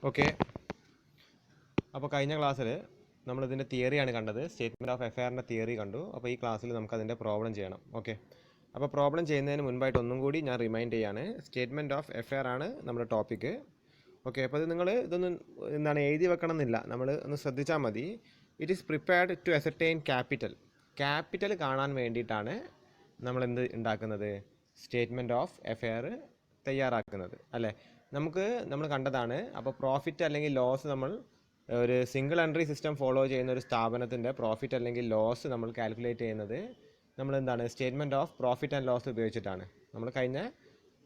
Okay, അപ്പോൾ കഴിഞ്ഞ ക്ലാസ്സിൽ നമ്മളിതിൻ്റെ തിയറിയാണ് കണ്ടത്. സ്റ്റേറ്റ്മെൻറ്റ് ഓഫ് എഫെയറിൻ്റെ തിയറി കണ്ടു. അപ്പോൾ ഈ ക്ലാസ്സിൽ നമുക്കതിൻ്റെ പ്രോബ്ലം ചെയ്യണം. ഓക്കെ, അപ്പോൾ പ്രോബ്ലം ചെയ്യുന്നതിന് മുൻപായിട്ട് ഒന്നും കൂടി ഞാൻ റിമൈൻഡ് ചെയ്യാണ്. സ്റ്റേറ്റ്മെൻറ്റ് ഓഫ് എഫെയർ ആണ് നമ്മുടെ ടോപ്പിക്ക്. ഓക്കെ, അപ്പോൾ ഇത് നിങ്ങൾ ഇതൊന്നും എന്താണ് എഴുതി വെക്കണം എന്നില്ല, നമ്മൾ ഒന്ന് ശ്രദ്ധിച്ചാൽ മതി. It is prepared to ascertain capital കാണാൻ വേണ്ടിയിട്ടാണ് നമ്മളെന്ത് ഉണ്ടാക്കുന്നത്, സ്റ്റേറ്റ്മെൻറ്റ് ഓഫ് എഫെയർ തയ്യാറാക്കുന്നത് അല്ലേ. നമ്മൾ കണ്ടതാണ്. അപ്പോൾ പ്രോഫിറ്റ് അല്ലെങ്കിൽ ലോസ്, നമ്മൾ ഒരു സിംഗിൾ എൻട്രി സിസ്റ്റം ഫോളോ ചെയ്യുന്ന ഒരു സ്ഥാപനത്തിൻ്റെ പ്രോഫിറ്റ് അല്ലെങ്കിൽ ലോസ് നമ്മൾ കാൽക്കുലേറ്റ് ചെയ്യുന്നത് നമ്മളെന്താണ്, statement of profit and loss ഉപയോഗിച്ചിട്ടാണ്. നമ്മൾ കഴിഞ്ഞ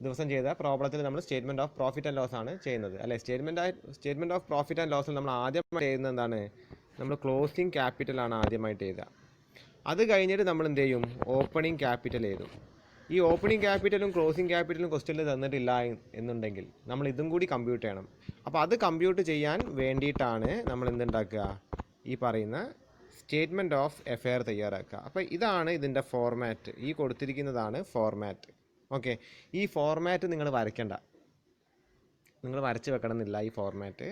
ദിവസം ചെയ്ത പ്രോബ്ലത്തിൽ നമ്മൾ statement of profit and loss ആണ് ചെയ്യുന്നത് അല്ലേ. സ്റ്റേറ്റ്മെൻറ്റ് ഓഫ് പ്രോഫിറ്റ് ആൻഡ് ലോസിൽ നമ്മൾ ആദ്യമായി ചെയ്യുന്നത് എന്താണ്, നമ്മൾ ക്ലോസിങ് ക്യാപിറ്റലാണ് ആദ്യമായിട്ട് എഴുതുക. അത് കഴിഞ്ഞിട്ട് നമ്മൾ എന്ത് ചെയ്യും, ഓപ്പണിംഗ് ക്യാപിറ്റൽ എഴുതും. ഈ ഓപ്പണിംഗ് ക്യാപിറ്റലും ക്ലോസിംഗ് ക്യാപിറ്റലും ക്വസ്റ്റ്യനിൽ തന്നിട്ടില്ല എന്നുണ്ടെങ്കിൽ നമ്മൾ ഇതും കൂടി കമ്പ്യൂട്ട് ചെയ്യണം. അപ്പോൾ അത് കമ്പ്യൂട്ട് ചെയ്യാൻ വേണ്ടിയിട്ടാണ് നമ്മൾ എന്തുണ്ടാക്കുക, ഈ പറയുന്ന സ്റ്റേറ്റ്മെൻറ്റ് ഓഫ് എഫെയർ തയ്യാറാക്കുക. അപ്പോൾ ഇതാണ് ഇതിൻ്റെ ഫോർമാറ്റ്. ഈ കൊടുത്തിരിക്കുന്നതാണ് ഫോർമാറ്റ്. ഓക്കെ, ഈ ഫോർമാറ്റ് നിങ്ങൾ വരയ്ക്കണ്ട, നിങ്ങൾ വരച്ച് വെക്കണമെന്നില്ല. ഈ ഫോർമാറ്റ്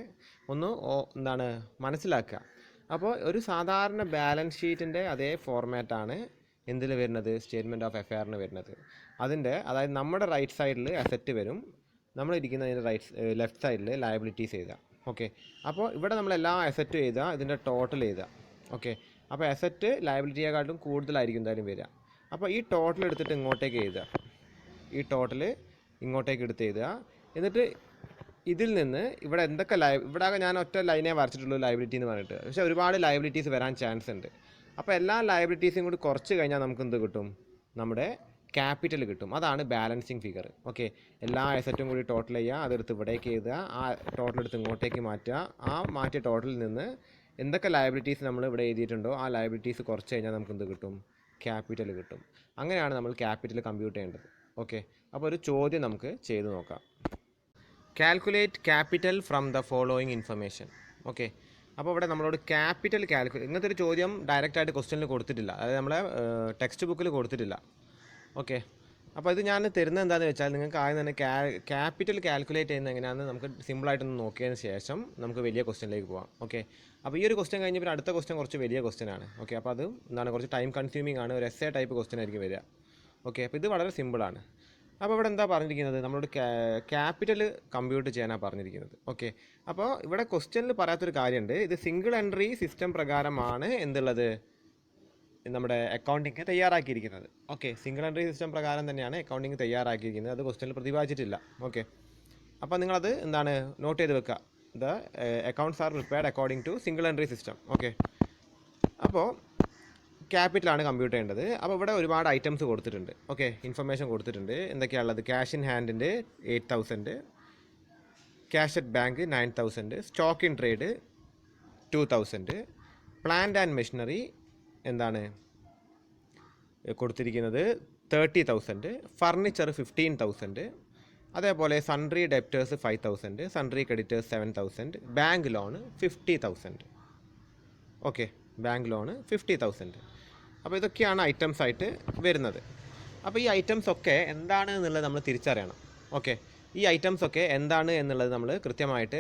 ഒന്ന് എന്താണ് മനസ്സിലാക്കുക. അപ്പോൾ ഒരു സാധാരണ ബാലൻസ് ഷീറ്റിൻ്റെ അതേ ഫോർമാറ്റാണ് എന്തിൽ വരുന്നത്, സ്റ്റേറ്റ്മെൻറ്റ് ഓഫ് എഫെയറിന് വരുന്നത്. അതായത് നമ്മുടെ റൈറ്റ് സൈഡിൽ അസറ്റ് വരും, നമ്മൾ ഇരിക്കുന്നതിൻ്റെ ലെഫ്റ്റ് സൈഡിൽ ലയബിലിറ്റീസ് എഴുതുക. ഓക്കെ, അപ്പോൾ ഇവിടെ നമ്മൾ എല്ലാ അസറ്റും എഴുതുക, ഇതിൻ്റെ ടോട്ടൽ എഴുതുക. ഓക്കെ, അപ്പോൾ അസറ്റ് ലയബിലിറ്റിയെക്കാട്ടും കൂടുതലായിരിക്കും എന്തായാലും വരിക. അപ്പോൾ ഈ ടോട്ടൽ എടുത്തിട്ട് ഇങ്ങോട്ടേക്ക് എഴുതുക, ഈ ടോട്ടൽ ഇങ്ങോട്ടേക്ക് എടുത്ത് എഴുതുക. എന്നിട്ട് ഇതിൽ നിന്ന് ഇവിടെ എന്തൊക്കെ ഇവിടെ ഞാൻ ഒറ്റ ലൈനേ വരച്ചിട്ടുള്ളൂ ലയബിലിറ്റി എന്ന് പറഞ്ഞിട്ട്, പക്ഷേ ഒരുപാട് ലയബിലിറ്റീസ് വരാൻ ചാൻസ് ഉണ്ട്. അപ്പോൾ എല്ലാ ലയബിലിറ്റീസും കൂടി കുറച്ച് കഴിഞ്ഞാൽ നമുക്ക് എന്ത് കിട്ടും, നമ്മുടെ ക്യാപിറ്റൽ കിട്ടും. അതാണ് ബാലൻസിങ് ഫിഗർ. ഓക്കെ, എല്ലാ അസറ്റും കൂടി ടോട്ടൽ ചെയ്യുക, അതെടുത്ത് ഇവിടേക്ക് എഴുതുക, ആ ടോട്ടൽ എടുത്ത് ഇങ്ങോട്ടേക്ക് മാറ്റുക. ആ മാറ്റിയ ടോട്ടലിൽ നിന്ന് എന്തൊക്കെ ലയബിലിറ്റീസ് നമ്മൾ ഇവിടെ എഴുതിയിട്ടുണ്ടോ ആ ലയബിലിറ്റീസ് കുറച്ച് കഴിഞ്ഞാൽ നമുക്ക് എന്ത് കിട്ടും, ക്യാപിറ്റൽ കിട്ടും. അങ്ങനെയാണ് നമ്മൾ ക്യാപിറ്റൽ കമ്പ്യൂട്ട് ചെയ്യേണ്ടത്. ഓക്കെ, അപ്പോൾ ഒരു ചോദ്യം നമുക്ക് ചെയ്ത് നോക്കാം. Calculate capital from the following information. Okay, അപ്പോൾ ഇവിടെ നമ്മളോട് ക്യാപിറ്റൽ ഇങ്ങനത്തെ ഒരു ചോദ്യം ഡയറക്റ്റായിട്ട് ക്വസ്റ്റ്യനിൽ കൊടുത്തിട്ടില്ല, അതായത് നമ്മളെ ടെക്സ്റ്റ് ബുക്കിൽ കൊടുത്തിട്ടില്ല. ഓക്കെ, അപ്പോൾ ഇത് ഞാൻ തരുന്നത് എന്താണെന്ന് വെച്ചാൽ നിങ്ങൾക്ക് ആദ്യം തന്നെ ക്യാപിറ്റൽ കാൽക്കുലേറ്റ് ചെയ്യുന്നത് എങ്ങനെയാണെന്ന് നമുക്ക് സിമ്പിളായിട്ടൊന്ന് നോക്കിയതിന് ശേഷം നമുക്ക് വലിയ ക്വസ്റ്റ്യനിലേക്ക് പോകാം. ഓക്കെ, അപ്പോൾ ഈ ഒരു ക്വസ്റ്റ്യൻ കഴിഞ്ഞ് പിന്നെ അടുത്ത ക്വസ്റ്റ്യൻ കുറച്ച് വലിയ ക്വസ്റ്റ്യൻ ആണ്. ഓക്കെ, അപ്പോൾ അത് എന്താണ്, കുറച്ച് ടൈം കൺസ്യൂമിംഗ് ആണ്, ഒരു എസ്സേ ടൈപ്പ് ക്വസ്റ്റ്യൻ ആയിരിക്കും വരിക. ഓക്കെ, അപ്പോൾ ഇത് വളരെ സിമ്പിളാണ്. അപ്പോൾ ഇവിടെ എന്താ പറഞ്ഞിരിക്കുന്നത്, നമ്മളോട് ക്യാപിറ്റൽ കമ്പ്യൂട്ട് ചെയ്യാനാണ് പറഞ്ഞിരിക്കുന്നത്. ഓക്കെ, അപ്പോൾ ഇവിടെ ക്വസ്റ്റ്യനിൽ പറയാത്തൊരു കാര്യമുണ്ട്. ഇത് സിംഗിൾ എൻട്രി സിസ്റ്റം പ്രകാരമാണ് എന്തുള്ളത്, നമ്മുടെ അക്കൗണ്ടിങ് തയ്യാറാക്കിയിരിക്കുന്നത്. ഓക്കെ, സിംഗിൾ എൻട്രി സിസ്റ്റം പ്രകാരം തന്നെയാണ് അക്കൗണ്ടിങ് തയ്യാറാക്കിയിരിക്കുന്നത്. അത് ക്വസ്റ്റ്യനിൽ പ്രതിപാദിച്ചിട്ടില്ല. ഓക്കെ, അപ്പോൾ നിങ്ങളത് എന്താണ് നോട്ട് ചെയ്ത് വെക്കുക. The accounts are prepared according to single entry system. Okay, അപ്പോൾ ക്യാപിറ്റലാണ് കമ്പ്യൂട്ട് ചെയ്യേണ്ടത്. അപ്പോൾ ഇവിടെ ഒരുപാട് ഐറ്റംസ് കൊടുത്തിട്ടുണ്ട്. ഓക്കെ, ഇൻഫർമേഷൻ കൊടുത്തിട്ടുണ്ട്. എന്തൊക്കെയാണുള്ളത്, ക്യാഷ് ഇൻ ഹാൻഡിൻ്റെ 8,000, cash at bank 9,000, stock in trade 2,000, plant and machinery എന്താണ് കൊടുത്തിരിക്കുന്നത് 30,000, ഫർണിച്ചർ 15,000, അതേപോലെ sundry debtors 5,000, sundry creditors 7,000, bank loan 50,000. Okay, bank loan 50,000. അപ്പോൾ ഇതൊക്കെയാണ് ഐറ്റംസ് ആയിട്ട് വരുന്നത്. അപ്പോൾ ഈ ഐറ്റംസ് ഒക്കെ എന്താണ് എന്നുള്ളത് നമ്മൾ തിരിച്ചറിയണം. ഓക്കെ, ഈ ഐറ്റംസ് ഒക്കെ എന്താണ് എന്നുള്ളത് നമ്മൾ കൃത്യമായിട്ട്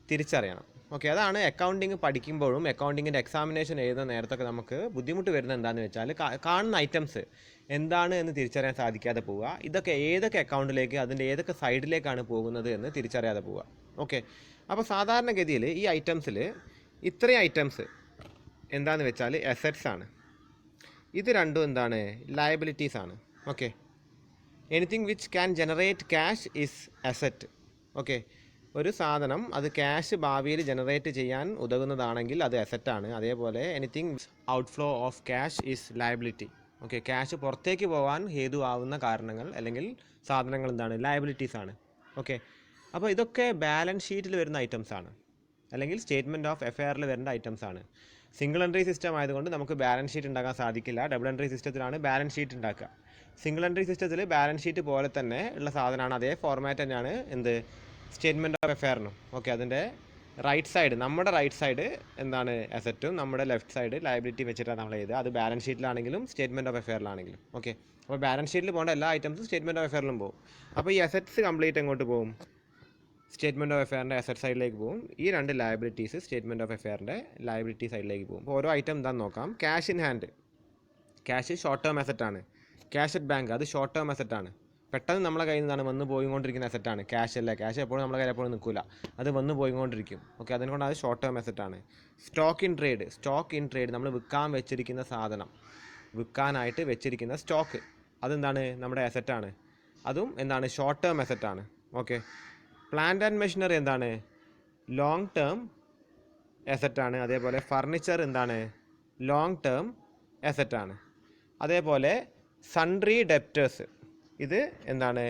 തിരിച്ചറിയണം. ഓക്കെ, അതാണ് അക്കൗണ്ടിങ് പഠിക്കുമ്പോഴും അക്കൗണ്ടിങ്ങിൻ്റെ എക്സാമിനേഷൻ എഴുതുന്ന നേരത്തൊക്കെ നമുക്ക് ബുദ്ധിമുട്ട് വരുന്നത് എന്താണെന്ന് വെച്ചാൽ കാണുന്ന ഐറ്റംസ് എന്താണ് എന്ന് തിരിച്ചറിയാൻ സാധിക്കാതെ പോവുക. ഇതൊക്കെ ഏതൊക്കെ അക്കൗണ്ടിലേക്ക്, അതിൻ്റെ ഏതൊക്കെ സൈഡിലേക്കാണ് പോകുന്നത് എന്ന് തിരിച്ചറിയാതെ പോവുക. ഓക്കെ, അപ്പോൾ സാധാരണഗതിയിൽ ഈ ഐറ്റംസിൽ ഇത്രയും ഐറ്റംസ് എന്താണെന്ന് വെച്ചാൽ അസറ്റ്സ് ആണ്. ഇത് രണ്ടും എന്താണ്, ലയബിലിറ്റീസ് ആണ്. Okay, anything which can generate cash is asset. Okay, ഒരു സാധനം അത് ക്യാഷ് ഭാവിയിൽ ജനറേറ്റ് ചെയ്യാൻ ഉതകുന്നതാണെങ്കിൽ അത് അസറ്റാണ്. അതേപോലെ anything outflow of cash is liability. Okay, cash പുറത്തേക്ക് പോകാൻ ഹേതുവാകുന്ന കാരണങ്ങൾ അല്ലെങ്കിൽ സാധനങ്ങൾ എന്താണ്, ലയബിലിറ്റീസ് ആണ്. ഓക്കെ, അപ്പോൾ ഇതൊക്കെ ബാലൻസ് ഷീറ്റിൽ വരുന്ന ഐറ്റംസ് ആണ്, അല്ലെങ്കിൽ സ്റ്റേറ്റ്മെൻറ്റ് ഓഫ് എഫെയറിൽ വരേണ്ട ഐറ്റംസ് ആണ്. സിംഗിൾ എൻട്രി സിസ്റ്റം ആയതുകൊണ്ട് നമുക്ക് ബാലൻസ് ഷീറ്റ് ഉണ്ടാക്കാൻ സാധിക്കില്ല. ഡബിൾ എൻട്രി സിസ്റ്റത്തിലാണ് ബാലൻസ് ഷീറ്റ് ഉണ്ടാക്കുക. സിംഗിൾ എൻട്രി സിസ്റ്റത്തിൽ ബാലൻസ് ഷീറ്റ് പോലെ തന്നെ ഉള്ള സാധനമാണ്, അതേ ഫോർമാറ്റ് തന്നെയാണ് എന്ത്, സ്റ്റേറ്റ്മെൻറ്റ് ഓഫ് എഫെയറിനും. ഓക്കെ, അതിൻ്റെ റൈറ്റ് സൈഡ്, നമ്മുടെ റൈറ്റ് സൈഡ് എന്താണ് അസറ്റും, നമ്മുടെ ലെഫ്റ്റ് സൈഡ് ലയബിലിറ്റി വെച്ചിട്ടാണ് നമ്മൾ എഴുതുക. അത് ബാലൻസ് ഷീറ്റിലാണെങ്കിലും സ്റ്റേറ്റ്മെൻറ്റ് ഓഫ് എഫെയറിലാണെങ്കിലും. ഓക്കെ, അപ്പോൾ ബാലൻസ് ഷീറ്റിൽ പോകേണ്ട എല്ലാ ഐറ്റംസും സ്റ്റേറ്റ്മെൻറ്റ് ഓഫ് എഫെയറിലും പോകും. അപ്പോൾ ഈ അസറ്റ്സ് കംപ്ലീറ്റ് എങ്ങോട്ട് പോകും, സ്റ്റേറ്റ്മെൻറ്റ് ഓഫ് എഫെയറിൻ്റെ അസറ്റ് സൈഡിലേക്ക് പോകും. ഈ രണ്ട് ലയബിലിറ്റീസ് സ്റ്റേറ്റ്മെൻറ്റ് ഓഫ് എഫെയറിൻ്റെ ലയബിലിറ്റി സൈഡിലേക്ക് പോകും. അപ്പോൾ ഓരോ ഐറ്റം എന്താണെന്ന് നോക്കാം. Cash in hand, cash short term അസറ്റാണ്. ക്യാഷ് അറ്റ് ബാങ്ക് അത് ഷോർട്ട് ടേം അസറ്റാണ്. പെട്ടെന്ന് നമ്മളെ കയ്യിൽ നിന്നാണ് വന്ന് പോയിക്കൊണ്ടിരിക്കുന്ന അസറ്റാണ്. ക്യാഷ് അല്ല, ക്യാഷ് എപ്പോഴും നമ്മളെ കയ്യിൽ എപ്പോഴും നിൽക്കില്ല, അത് വന്ന് പോയിക്കൊണ്ടിരിക്കും. ഓക്കെ, അതിനുകൊണ്ട് അത് ഷോർട്ട് ടേം അസറ്റാണ്. Stock in trade, stock in trade നമ്മൾ വിൽക്കാൻ വെച്ചിരിക്കുന്ന സാധനം, വിൽക്കാനായിട്ട് വെച്ചിരിക്കുന്ന സ്റ്റോക്ക്, അതെന്താണ് നമ്മുടെ അസറ്റാണ്. അതും എന്താണ് ഷോർട്ട് ടേം അസറ്റാണ്. ഓക്കെ, പ്ലാന്റ് ആൻഡ് മെഷീനറി എന്താണ് ലോങ് ടേം അസറ്റാണ്. അതേപോലെ ഫർണിച്ചർ എന്താണ് ലോങ് ടേം അസറ്റാണ്. അതേപോലെ സൺട്രി ഡെപ്റ്റേഴ്സ് ഇത് എന്താണ്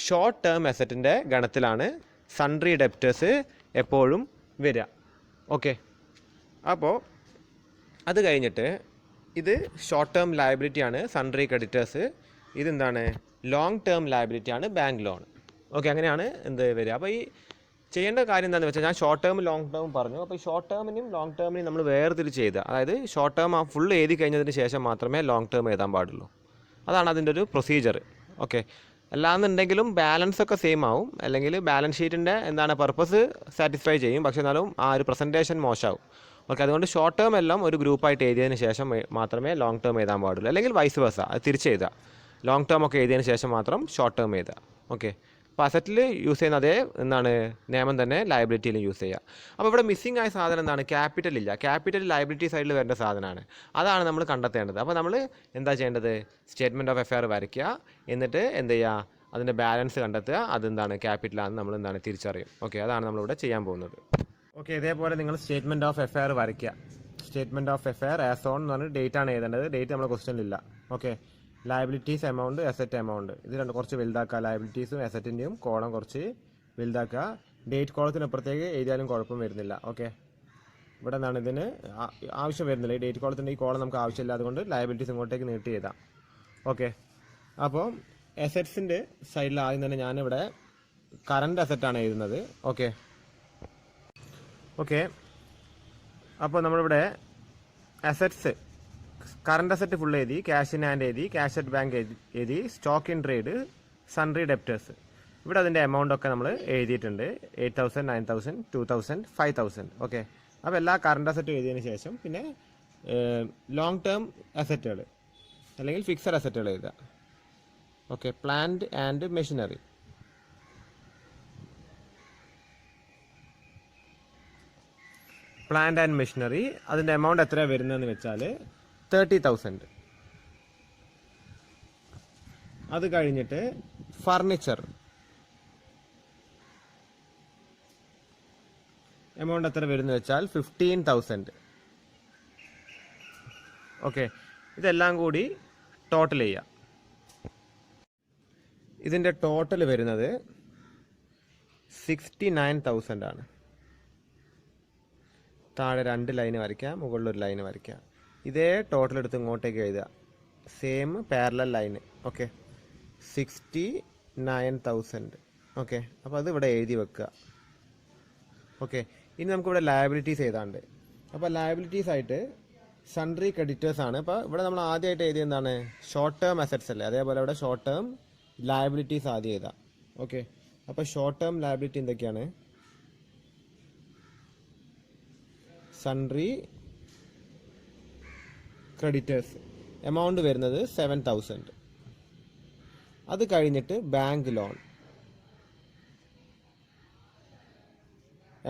ഷോർട്ട് ടേം അസറ്റിൻ്റെ ഗണത്തിലാണ് സൺട്രി ഡെപ്റ്റേഴ്സ് എപ്പോഴും വരിക. ഓക്കെ, അപ്പോൾ അത് കഴിഞ്ഞിട്ട് ഇത് ഷോർട്ട് ടേം ലയബിലിറ്റിയാണ് സൺട്രി ക്രെഡിറ്റേഴ്സ്. ഇതെന്താണ് ലോങ് ടേം ലയബിലിറ്റിയാണ് ബാങ്ക് ലോൺ. ഓക്കെ, അങ്ങനെയാണ് എന്ത് വരിക. അപ്പോൾ ഈ ചെയ്യേണ്ട കാര്യം എന്താണെന്ന് വെച്ചാൽ ഞാൻ ഷോർട്ട് ടേം ലോങ് ടേം പറഞ്ഞു. അപ്പോൾ ഈ ഷോർട്ട് ടേമിനും ലോങ് ടേമിനും നമ്മൾ വേർതിരിച്ച് ചെയ്തുക. അതായത് ഷോർട്ട് ടേം ഫുൾ എഴുതി കഴിഞ്ഞതിന് ശേഷം മാത്രമേ ലോങ് ടേം എഴുതാൻ പാടുള്ളൂ. അതാണ് അതിൻ്റെ ഒരു പ്രൊസീജിയർ. ഓക്കെ, അല്ലാന്നുണ്ടെങ്കിലും ബാലൻസ് ഒക്കെ സെയിം ആവും, അല്ലെങ്കിൽ ബാലൻസ് ഷീറ്റിൻ്റെ എന്താണ് പർപ്പസ് സാറ്റിസ്ഫൈ ചെയ്യും, പക്ഷേ എന്നാലും ആ ഒരു പ്രസൻറ്റേഷൻ മോശമാവും. ഓക്കെ, അതുകൊണ്ട് ഷോർട്ട് ടേം എല്ലാം ഒരു ഗ്രൂപ്പായിട്ട് എഴുതിയതിന് ശേഷം മാത്രമേ ലോങ് ടേം എഴുതാൻ പാടുള്ളൂ, അല്ലെങ്കിൽ വൈസ് വേഴ്സ അത് തിരിച്ച് എഴുതുക. ലോങ് ടേം ഒക്കെ എഴുതിയതിന് ശേഷം മാത്രം ഷോർട്ട് ടേം എഴുതുക. ഓക്കെ, അപ്പോൾ അസറ്റിൽ യൂസ് ചെയ്യുന്ന അതേ എന്താണ് നിയമം തന്നെ ലയബിലിറ്റിയിലും യൂസ് ചെയ്യുക. അപ്പോൾ ഇവിടെ മിസ്സിംഗ് ആയ സാധനം എന്താണ്, ക്യാപിറ്റൽ ഇല്ല. ക്യാപിറ്റൽ ലയബിലിറ്റി സൈഡിൽ വരേണ്ട സാധനമാണ്, അതാണ് നമ്മൾ കണ്ടെത്തേണ്ടത്. അപ്പോൾ നമ്മൾ എന്താ ചെയ്യേണ്ടത്, സ്റ്റേറ്റ്മെൻറ്റ് ഓഫ് എഫെയർ വരയ്ക്കുക, എന്നിട്ട് എന്ത് ചെയ്യുക, അതിൻ്റെ ബാലൻസ് കണ്ടെത്തുക, അതെന്താണ് ക്യാപിറ്റലാണെന്ന് നമ്മൾ എന്താണ് തിരിച്ചറിയും. ഓക്കെ, അതാണ് നമ്മളിവിടെ ചെയ്യാൻ പോകുന്നത്. ഓക്കെ, ഇതേപോലെ നിങ്ങൾ സ്റ്റേറ്റ്മെൻറ്റ് ഓഫ് എഫെയർ വരയ്ക്കുക. Statement of affair as on എന്ന് പറഞ്ഞാൽ ഡേറ്റ് ആണ് എഴുതേണ്ടത്. ഡേറ്റ് നമ്മുടെ ക്വസ്റ്റ്യനിലില്ല. Okay, liabilities amount, asset amount, ഇത് രണ്ട് കുറച്ച് വലുതാക്കുക. ലയബിലിറ്റീസും അസറ്റിൻ്റെയും കോളം കുറച്ച് വലുതാക്കുക. ഡേറ്റ് കോളത്തിനപ്പുറത്തേക്ക് എഴുതിയാലും കുഴപ്പം വരുന്നില്ല. ഓക്കെ, ഇവിടെ എന്താണ് ഇതിന് ആവശ്യം വരുന്നില്ല. ഈ ഡേറ്റ് കോളത്തിൻ്റെ ഈ കോളം നമുക്ക് ആവശ്യമില്ല, അതുകൊണ്ട് ലയബിലിറ്റീസ് ഇങ്ങോട്ടേക്ക് നീട്ടി എഴുതാം. ഓക്കെ, അപ്പോൾ അസറ്റ്സിൻ്റെ സൈഡിൽ ആദ്യം തന്നെ ഞാനിവിടെ കറണ്ട് അസറ്റാണ് എഴുതുന്നത്. ഓക്കെ ഓക്കെ അപ്പോൾ നമ്മളിവിടെ അസറ്റ്സ് കറണ്ട് അസറ്റ് ഫുൾ എഴുതി, ക്യാഷ് ഇൻ ഹാൻഡ് എഴുതി, ക്യാഷ് അറ്റ് ബാങ്ക് എഴുതി, stock in trade, sundry debtors. ഇവിടെ അതിൻ്റെ എമൗണ്ട് ഒക്കെ നമ്മൾ എഴുതിയിട്ടുണ്ട്. 8,000, 9,000, 2,000, 5,000. ഓക്കെ, അപ്പോൾ എല്ലാ കറണ്ട് അസറ്റും എഴുതിയതിന് ശേഷം പിന്നെ ലോങ് ടേം അസറ്റുകൾ അല്ലെങ്കിൽ ഫിക്സഡ് അസറ്റുകൾ എഴുതുക. Okay, plant and machinery, plant and machinery അതിൻ്റെ എമൗണ്ട് എത്രയാണ് വരുന്നതെന്ന് വെച്ചാൽ 30,000. അത് കഴിഞ്ഞിട്ട് ഫർണിച്ചർ എമൗണ്ട് എത്ര വരുന്നത് വെച്ചാൽ 15,000. ഓക്കെ, ഇതെല്ലാം കൂടി ടോട്ടൽ ചെയ്യുക. ഇതിൻ്റെ ടോട്ടൽ വരുന്നത് 69,000 ആണ്. താഴെ 2 ലൈന് വരയ്ക്കുക, മുകളിലൊരു ലൈന് വരയ്ക്കുക. ഇതേ ടോട്ടൽ എടുത്ത് ഇങ്ങോട്ടേക്ക് എഴുതുക, same parallel line. Okay, 69,000. Okay, അപ്പോൾ അത് ഇവിടെ എഴുതി വെക്കുക. ഓക്കെ, ഇനി നമുക്കിവിടെ ലയബിലിറ്റീസ് എഴുതാണ്ട്. അപ്പോൾ ലയബിലിറ്റീസ് ആയിട്ട് സൺട്രി ക്രെഡിറ്റേഴ്സ് ആണ്. അപ്പോൾ ഇവിടെ നമ്മൾ ആദ്യമായിട്ട് എഴുതിയ എന്താണ് ഷോർട്ട് ടേം അസറ്റ്സ് അല്ലേ, അതേപോലെ ഇവിടെ ഷോർട്ട് ടേം ലയബിലിറ്റീസ് ആദ്യം എഴുതാം. ഓക്കെ, അപ്പോൾ ഷോർട്ട് ടേം ലയബിലിറ്റി എന്തൊക്കെയാണ്, സൺട്രി ക്രെഡിറ്റേഴ്സ് എമൗണ്ട് വരുന്നത് 7,000. അത് കഴിഞ്ഞിട്ട് ബാങ്ക് ലോൺ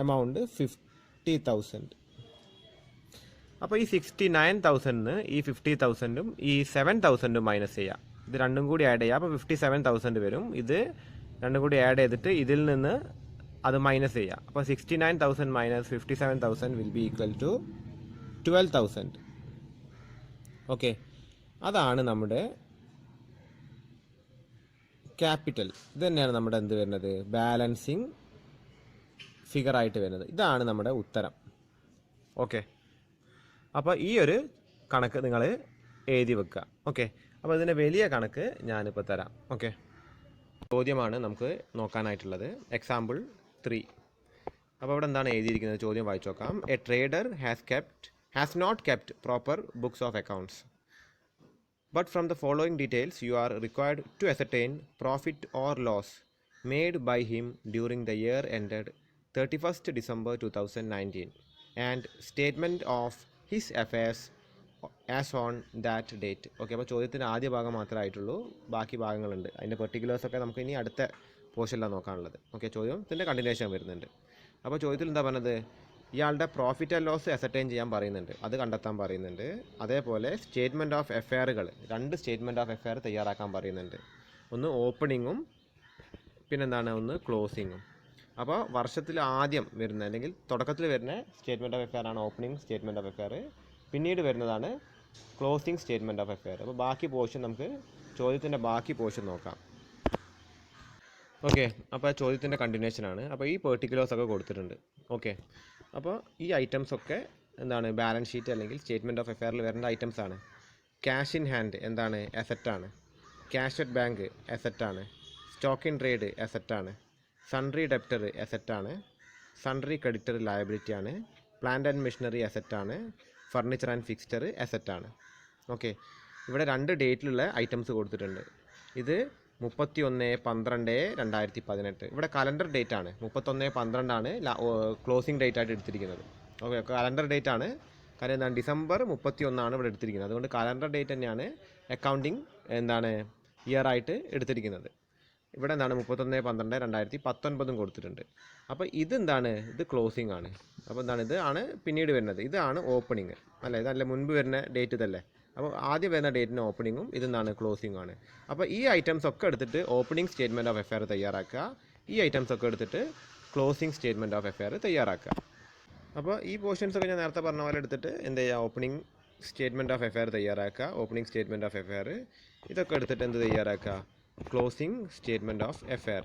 എമൗണ്ട് 50,000. അപ്പോൾ ഈ 69,000 ഈ 50,000 ഈ 7,000 മൈനസ് ചെയ്യാം. ഇത് രണ്ടും കൂടി ആഡ് ചെയ്യാം. അപ്പോൾ 57,000 വരും. ഇത് രണ്ടും കൂടി ആഡ് ചെയ്തിട്ട് ഇതിൽ നിന്ന് അത് മൈനസ് ചെയ്യാം. അപ്പോൾ 69,000 minus 57,000 will be equal to 12,000. Okay, അതാണ് നമ്മുടെ ക്യാപിറ്റൽ. ഇത് തന്നെയാണ് നമ്മുടെ എന്ത് വരുന്നത് ബാലൻസിങ് ഫിഗർ ആയിട്ട് വരുന്നത്. ഇതാണ് നമ്മുടെ ഉത്തരം. ഓക്കെ, അപ്പോൾ ഈ ഒരു കണക്ക് നിങ്ങൾ എഴുതി വെക്കുക. ഓക്കെ, അപ്പോൾ ഇതിൻ്റെ വലിയ കണക്ക് ഞാനിപ്പോൾ തരാം. ഓക്കെ, ചോദ്യമാണ് നമുക്ക് നോക്കാനായിട്ടുള്ളത്. എക്സാമ്പിൾ 3. അപ്പോൾ ഇവിടെ എന്താണ് എഴുതിയിരിക്കുന്നത് ചോദ്യം വായിച്ചു നോക്കാം. A trader has not kept proper books of accounts, but from the following details you are required to ascertain profit or loss made by him during the year ended 31st December 2019 and statement of his affairs as on that date. Okay, അപ്പോൾ ചോദ്യത്തിന് ആദ്യ ഭാഗം മാത്രമേ ആയിട്ടുള്ളൂ, ബാക്കി ഭാഗങ്ങളുണ്ട്. അതിൻ്റെ പെർട്ടിക്കുലേഴ്സൊക്കെ നമുക്ക് ഇനി അടുത്ത പോർഷനിലാണ് നോക്കാനുള്ളത്. ഓക്കെ, ചോദ്യത്തിൻ്റെ കണ്ടിന്യൂഷൻ വരുന്നുണ്ട്. അപ്പോൾ ചോദ്യത്തിൽ എന്താ പറഞ്ഞത്, ഇയാളുടെ പ്രോഫിറ്റ് ആൻഡ് ലോസ് അസർട്ടൈൻ ചെയ്യാൻ പറയുന്നുണ്ട്, അത് കണ്ടെത്താൻ പറയുന്നുണ്ട്. അതേപോലെ സ്റ്റേറ്റ്മെൻറ്റ് ഓഫ് എഫെയറുകൾ, 2 സ്റ്റേറ്റ്മെൻറ്റ് ഓഫ് എഫെയർ തയ്യാറാക്കാൻ പറയുന്നുണ്ട്. ഒന്ന് ഓപ്പണിങ്ങും പിന്നെന്താണ്, ഒന്ന് ക്ലോസിങ്ങും. അപ്പോൾ വർഷത്തിൽ ആദ്യം വരുന്ന അല്ലെങ്കിൽ തുടക്കത്തിൽ വരുന്ന സ്റ്റേറ്റ്മെൻറ്റ് ഓഫ് എഫെയർ ആണ് ഓപ്പണിംഗ് സ്റ്റേറ്റ്മെൻറ്റ് ഓഫ് എഫെയർ, പിന്നീട് വരുന്നതാണ് ക്ലോസിംഗ് സ്റ്റേറ്റ്മെൻറ്റ് ഓഫ് എഫെയർ. അപ്പോൾ ബാക്കി പോർഷൻ നമുക്ക് ചോദ്യത്തിൻ്റെ ബാക്കി പോർഷൻ നോക്കാം. ഓക്കെ, അപ്പോൾ ചോദ്യത്തിൻ്റെ കണ്ടിന്യൂഷനാണ്. അപ്പോൾ ഈ പെർട്ടിക്കുലേഴ്സ് ഒക്കെ കൊടുത്തിട്ടുണ്ട്. ഓക്കെ, അപ്പോൾ ഈ ഐറ്റംസ് ഒക്കെ എന്താണ്, ബാലൻസ് ഷീറ്റ് അല്ലെങ്കിൽ സ്റ്റേറ്റ്മെൻറ്റ് ഓഫ് എഫെയറിൽ വരേണ്ട ഐറ്റംസ് ആണ്. ക്യാഷ് ഇൻ ഹാൻഡ് എന്താണ്, അസറ്റാണ്. ക്യാഷ് അറ്റ് ബാങ്ക് അസറ്റാണ്. സ്റ്റോക്ക് ഇൻ ട്രേഡ് അസറ്റാണ്. സൺട്രി ഡെപ്റ്റർ അസറ്റാണ്. സൺട്രി ക്രെഡിറ്റർ ലയബിലിറ്റിയാണ്. പ്ലാന്റ് ആൻഡ് മെഷീനറി അസറ്റാണ്. ഫർണിച്ചർ ആൻഡ് ഫിക്സ്ചർ അസറ്റാണ്. ഓക്കെ, ഇവിടെ 2 ഡേറ്റിലുള്ള ഐറ്റംസ് കൊടുത്തിട്ടുണ്ട്. ഇത് 31/12/2018. ഇവിടെ കലണ്ടർ ഡേറ്റ് ആണ്, 31/12 ആണ് ക്ലോസിംഗ് ഡേറ്റ് ആയിട്ട് എടുത്തിരിക്കുന്നത്. ഓക്കെ, കലണ്ടർ ഡേറ്റ് ആണ്, കാര്യം എന്താണ്, ഡിസംബർ 31 ഇവിടെ എടുത്തിരിക്കുന്നത്. അതുകൊണ്ട് കലണ്ടർ ഡേറ്റ് തന്നെയാണ് അക്കൗണ്ടിങ് എന്താണ് ഇയർ ആയിട്ട് എടുത്തിരിക്കുന്നത്. ഇവിടെ എന്താണ് 31/12/2019 കൊടുത്തിട്ടുണ്ട്. അപ്പോൾ ഇതെന്താണ്, ഇത് ക്ലോസിംഗ് ആണ്. അപ്പോൾ എന്താണ്, ഇതാണ് പിന്നീട് വരുന്നത്, ഇതാണ് ഓപ്പണിങ് അല്ലേ, ഇതല്ല മുൻപ് വരുന്ന ഡേറ്റ് ഇതല്ലേ. അപ്പോൾ ആദ്യം വരുന്ന ഡേറ്റിന് ഓപ്പണിങ്ങും ഇതെന്താണ് ക്ലോസിംഗ് ആണ്. അപ്പോൾ ഈ ഐറ്റംസ് ഒക്കെ എടുത്തിട്ട് ഓപ്പണിംഗ് സ്റ്റേറ്റ്മെൻറ്റ് ഓഫ് എഫെയർ തയ്യാറാക്കുക, ഈ ഐറ്റംസ് ഒക്കെ എടുത്തിട്ട് ക്ലോസിംഗ് സ്റ്റേറ്റ്മെൻറ്റ് ഓഫ് എഫെയർ തയ്യാറാക്കുക. അപ്പോൾ ഈ പോർഷൻസ് ഒക്കെ ഞാൻ നേരത്തെ പറഞ്ഞ പോലെ എടുത്തിട്ട് എന്ത് ചെയ്യുക, ഓപ്പണിംഗ് സ്റ്റേറ്റ്മെൻറ്റ് ഓഫ് എഫെയർ തയ്യാറാക്കുക, ഓപ്പണിംഗ് സ്റ്റേറ്റ്മെൻറ്റ് ഓഫ് എഫെയർ ഇതൊക്കെ എടുത്തിട്ട് എന്ത് തയ്യാറാക്കുക, ക്ലോസിംഗ് സ്റ്റേറ്റ്മെൻറ്റ് ഓഫ് എഫെയർ.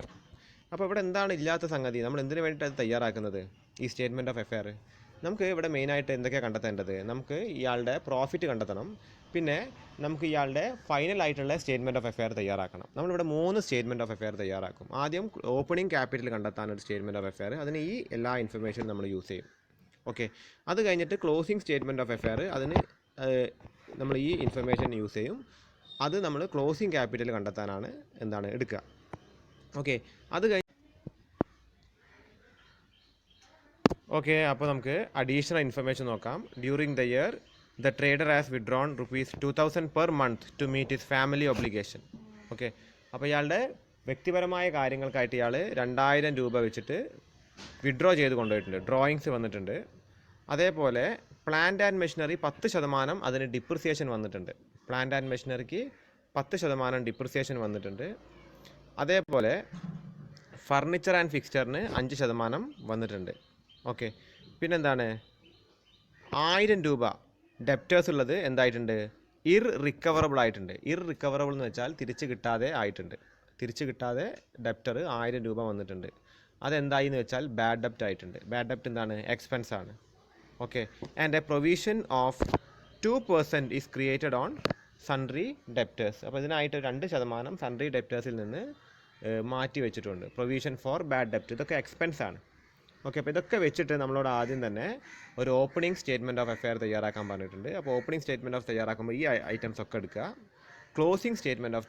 അപ്പോൾ ഇവിടെ എന്താണ് ഇല്ലാത്ത സംഗതി, നമ്മൾ എന്തിനു വേണ്ടിയിട്ട് അത് തയ്യാറാക്കുന്നത്, ഈ സ്റ്റേറ്റ്മെൻറ്റ് ഓഫ് എഫെയർ. നമുക്ക് ഇവിടെ മെയിനായിട്ട് എന്തൊക്കെയാണ് കണ്ടെത്തേണ്ടത്, നമുക്ക് ഇയാളുടെ പ്രോഫിറ്റ് കണ്ടെത്തണം, പിന്നെ നമുക്ക് ഇയാളുടെ ഫൈനലായിട്ടുള്ള സ്റ്റേറ്റ്മെൻറ്റ് ഓഫ് എഫെയർ തയ്യാറാക്കണം. നമ്മളിവിടെ 3 സ്റ്റേറ്റ്മെൻറ്റ് ഓഫ് എഫെയർ തയ്യാറാക്കും. ആദ്യം ഓപ്പണിംഗ് ക്യാപിറ്റൽ കണ്ടെത്താൻ ഒരു സ്റ്റേറ്റ്മെൻറ്റ് ഓഫ് എഫെയർ, അതിന് ഈ എല്ലാ ഇൻഫർമേഷനും നമ്മൾ യൂസ് ചെയ്യും. ഓക്കെ, അത് കഴിഞ്ഞിട്ട് ക്ലോസിംഗ് സ്റ്റേറ്റ്മെൻറ്റ് ഓഫ് എഫെയർ, അതിന് നമ്മൾ ഈ ഇൻഫർമേഷൻ യൂസ് ചെയ്യും. അത് നമ്മൾ ക്ലോസിംഗ് ക്യാപിറ്റൽ കണ്ടെത്താനാണ് എന്താണ് എടുക്കുക. ഓക്കെ, അത് കഴിഞ്ഞ് ഓക്കെ, അപ്പോൾ നമുക്ക് അഡീഷണൽ ഇൻഫർമേഷൻ നോക്കാം. During the year the trader has withdrawn ₹2000 per month to meet his family obligation. Okay, അപ്പോൾ ഇയാളുടെ വ്യക്തിപരമായ കാര്യങ്ങൾക്കായിട്ട് ഇയാൾ 2000 രൂപ വെച്ചിട്ട് വിഡ്രോ ചെയ്ത് കൊണ്ടുപോയിട്ടുണ്ട്, ഡ്രോയിങ്സ് വന്നിട്ടുണ്ട്. അതേപോലെ പ്ലാന്റ് ആൻഡ് മെഷീനറി 10% അതിന് ഡിപ്രിസിയേഷൻ വന്നിട്ടുണ്ട്. പ്ലാന്റ് ആൻഡ് മെഷീനറിക്ക് 10% ഡിപ്രിസിയേഷൻ വന്നിട്ടുണ്ട്. അതേപോലെ ഫർണിച്ചർ ആൻഡ് ഫിക്സ്ചറിന് 5% വന്നിട്ടുണ്ട്. ഓക്കെ, പിന്നെന്താണ്, 1000 രൂപ ഡെപ്റ്റേഴ്സ് ഉള്ളത് എന്തായിട്ടുണ്ട്, റിക്കവറബിൾ ആയിട്ടുണ്ട്. റിക്കവറബിൾ എന്ന് വെച്ചാൽ തിരിച്ച് കിട്ടാതെ ആയിട്ടുണ്ട്. തിരിച്ച് കിട്ടാതെ ഡെപ്റ്റർ 1000 രൂപ വന്നിട്ടുണ്ട്. അതെന്തായി എന്ന് വെച്ചാൽ ബാഡ് ഡെപ്റ്റ് ആയിട്ടുണ്ട്. ബാഡ് ഡെപ്റ്റ് എന്താണ്, എക്സ്പെൻസ് ആണ്. Okay, and A provision of 2% is created on sundry debtors. അപ്പോൾ ഇതിനായിട്ട് 2% സൺട്രി ഡെപ്റ്റേഴ്സിൽ നിന്ന് മാറ്റി വെച്ചിട്ടുണ്ട്. പ്രൊവിഷൻ ഫോർ ബാഡ് ഡെപ്റ്റ്, ഇതൊക്കെ എക്സ്പെൻസ് ആണ്. ഓക്കെ, അപ്പോൾ ഇതൊക്കെ വെച്ചിട്ട് നമ്മളോട് ആദ്യം തന്നെ ഒരു ഓപ്പണിംഗ് സ്റ്റേറ്റ്മെൻറ്റ് ഓഫ് എഫെയർ തയ്യാറാക്കാൻ പറഞ്ഞിട്ടുണ്ട്. അപ്പോൾ ഓപ്പണിംഗ് സ്റ്റേറ്റ്മെൻറ്റ് ഓഫ് തയ്യാറാക്കുമ്പോൾ ഈ ഐറ്റംസ് ഒക്കെ എടുക്കുക. ക്ലോസിംഗ് സ്റ്റേറ്റ്മെൻറ്റ് ഓഫ്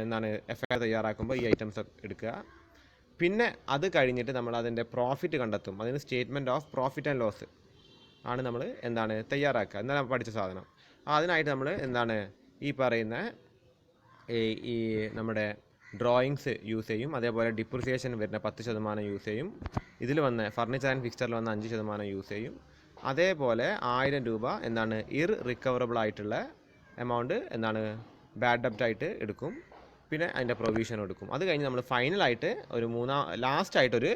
എന്താണ് എഫെയർ തയ്യാറാക്കുമ്പോൾ ഈ ഐറ്റംസ് എടുക്കുക. പിന്നെ അത് കഴിഞ്ഞിട്ട് നമ്മൾ അതിൻ്റെ പ്രോഫിറ്റ് കണ്ടെത്തും. അതിന് statement of profit and loss ആണ് നമ്മൾ എന്താണ് തയ്യാറാക്കുക, എന്നാലും പഠിച്ച സാധനം. അതിനായിട്ട് നമ്മൾ എന്താണ് ഈ പറയുന്ന ഈ നമ്മുടെ ഡ്രോയിങ്സ് യൂസ് ചെയ്യും. അതേപോലെ ഡിപ്രിസിയേഷൻ വരുന്ന 10% യൂസ് ചെയ്യും. ഇതിൽ വന്ന ഫർണിച്ചർ ആൻഡ് ഫിക്സ്ചറിൽ വന്ന 5% യൂസ് ചെയ്യും. അതേപോലെ 1000 രൂപ എന്താണ് റിക്കവറബിൾ ആയിട്ടുള്ള എമൗണ്ട് എന്താണ് ബാഡ് ഡെപ്റ്റ് ആയിട്ട് എടുക്കും. പിന്നെ അതിൻ്റെ പ്രൊവിഷൻ എടുക്കും. അത് കഴിഞ്ഞ് നമ്മൾ ഫൈനലായിട്ട് ഒരു ലാസ്റ്റായിട്ടൊരു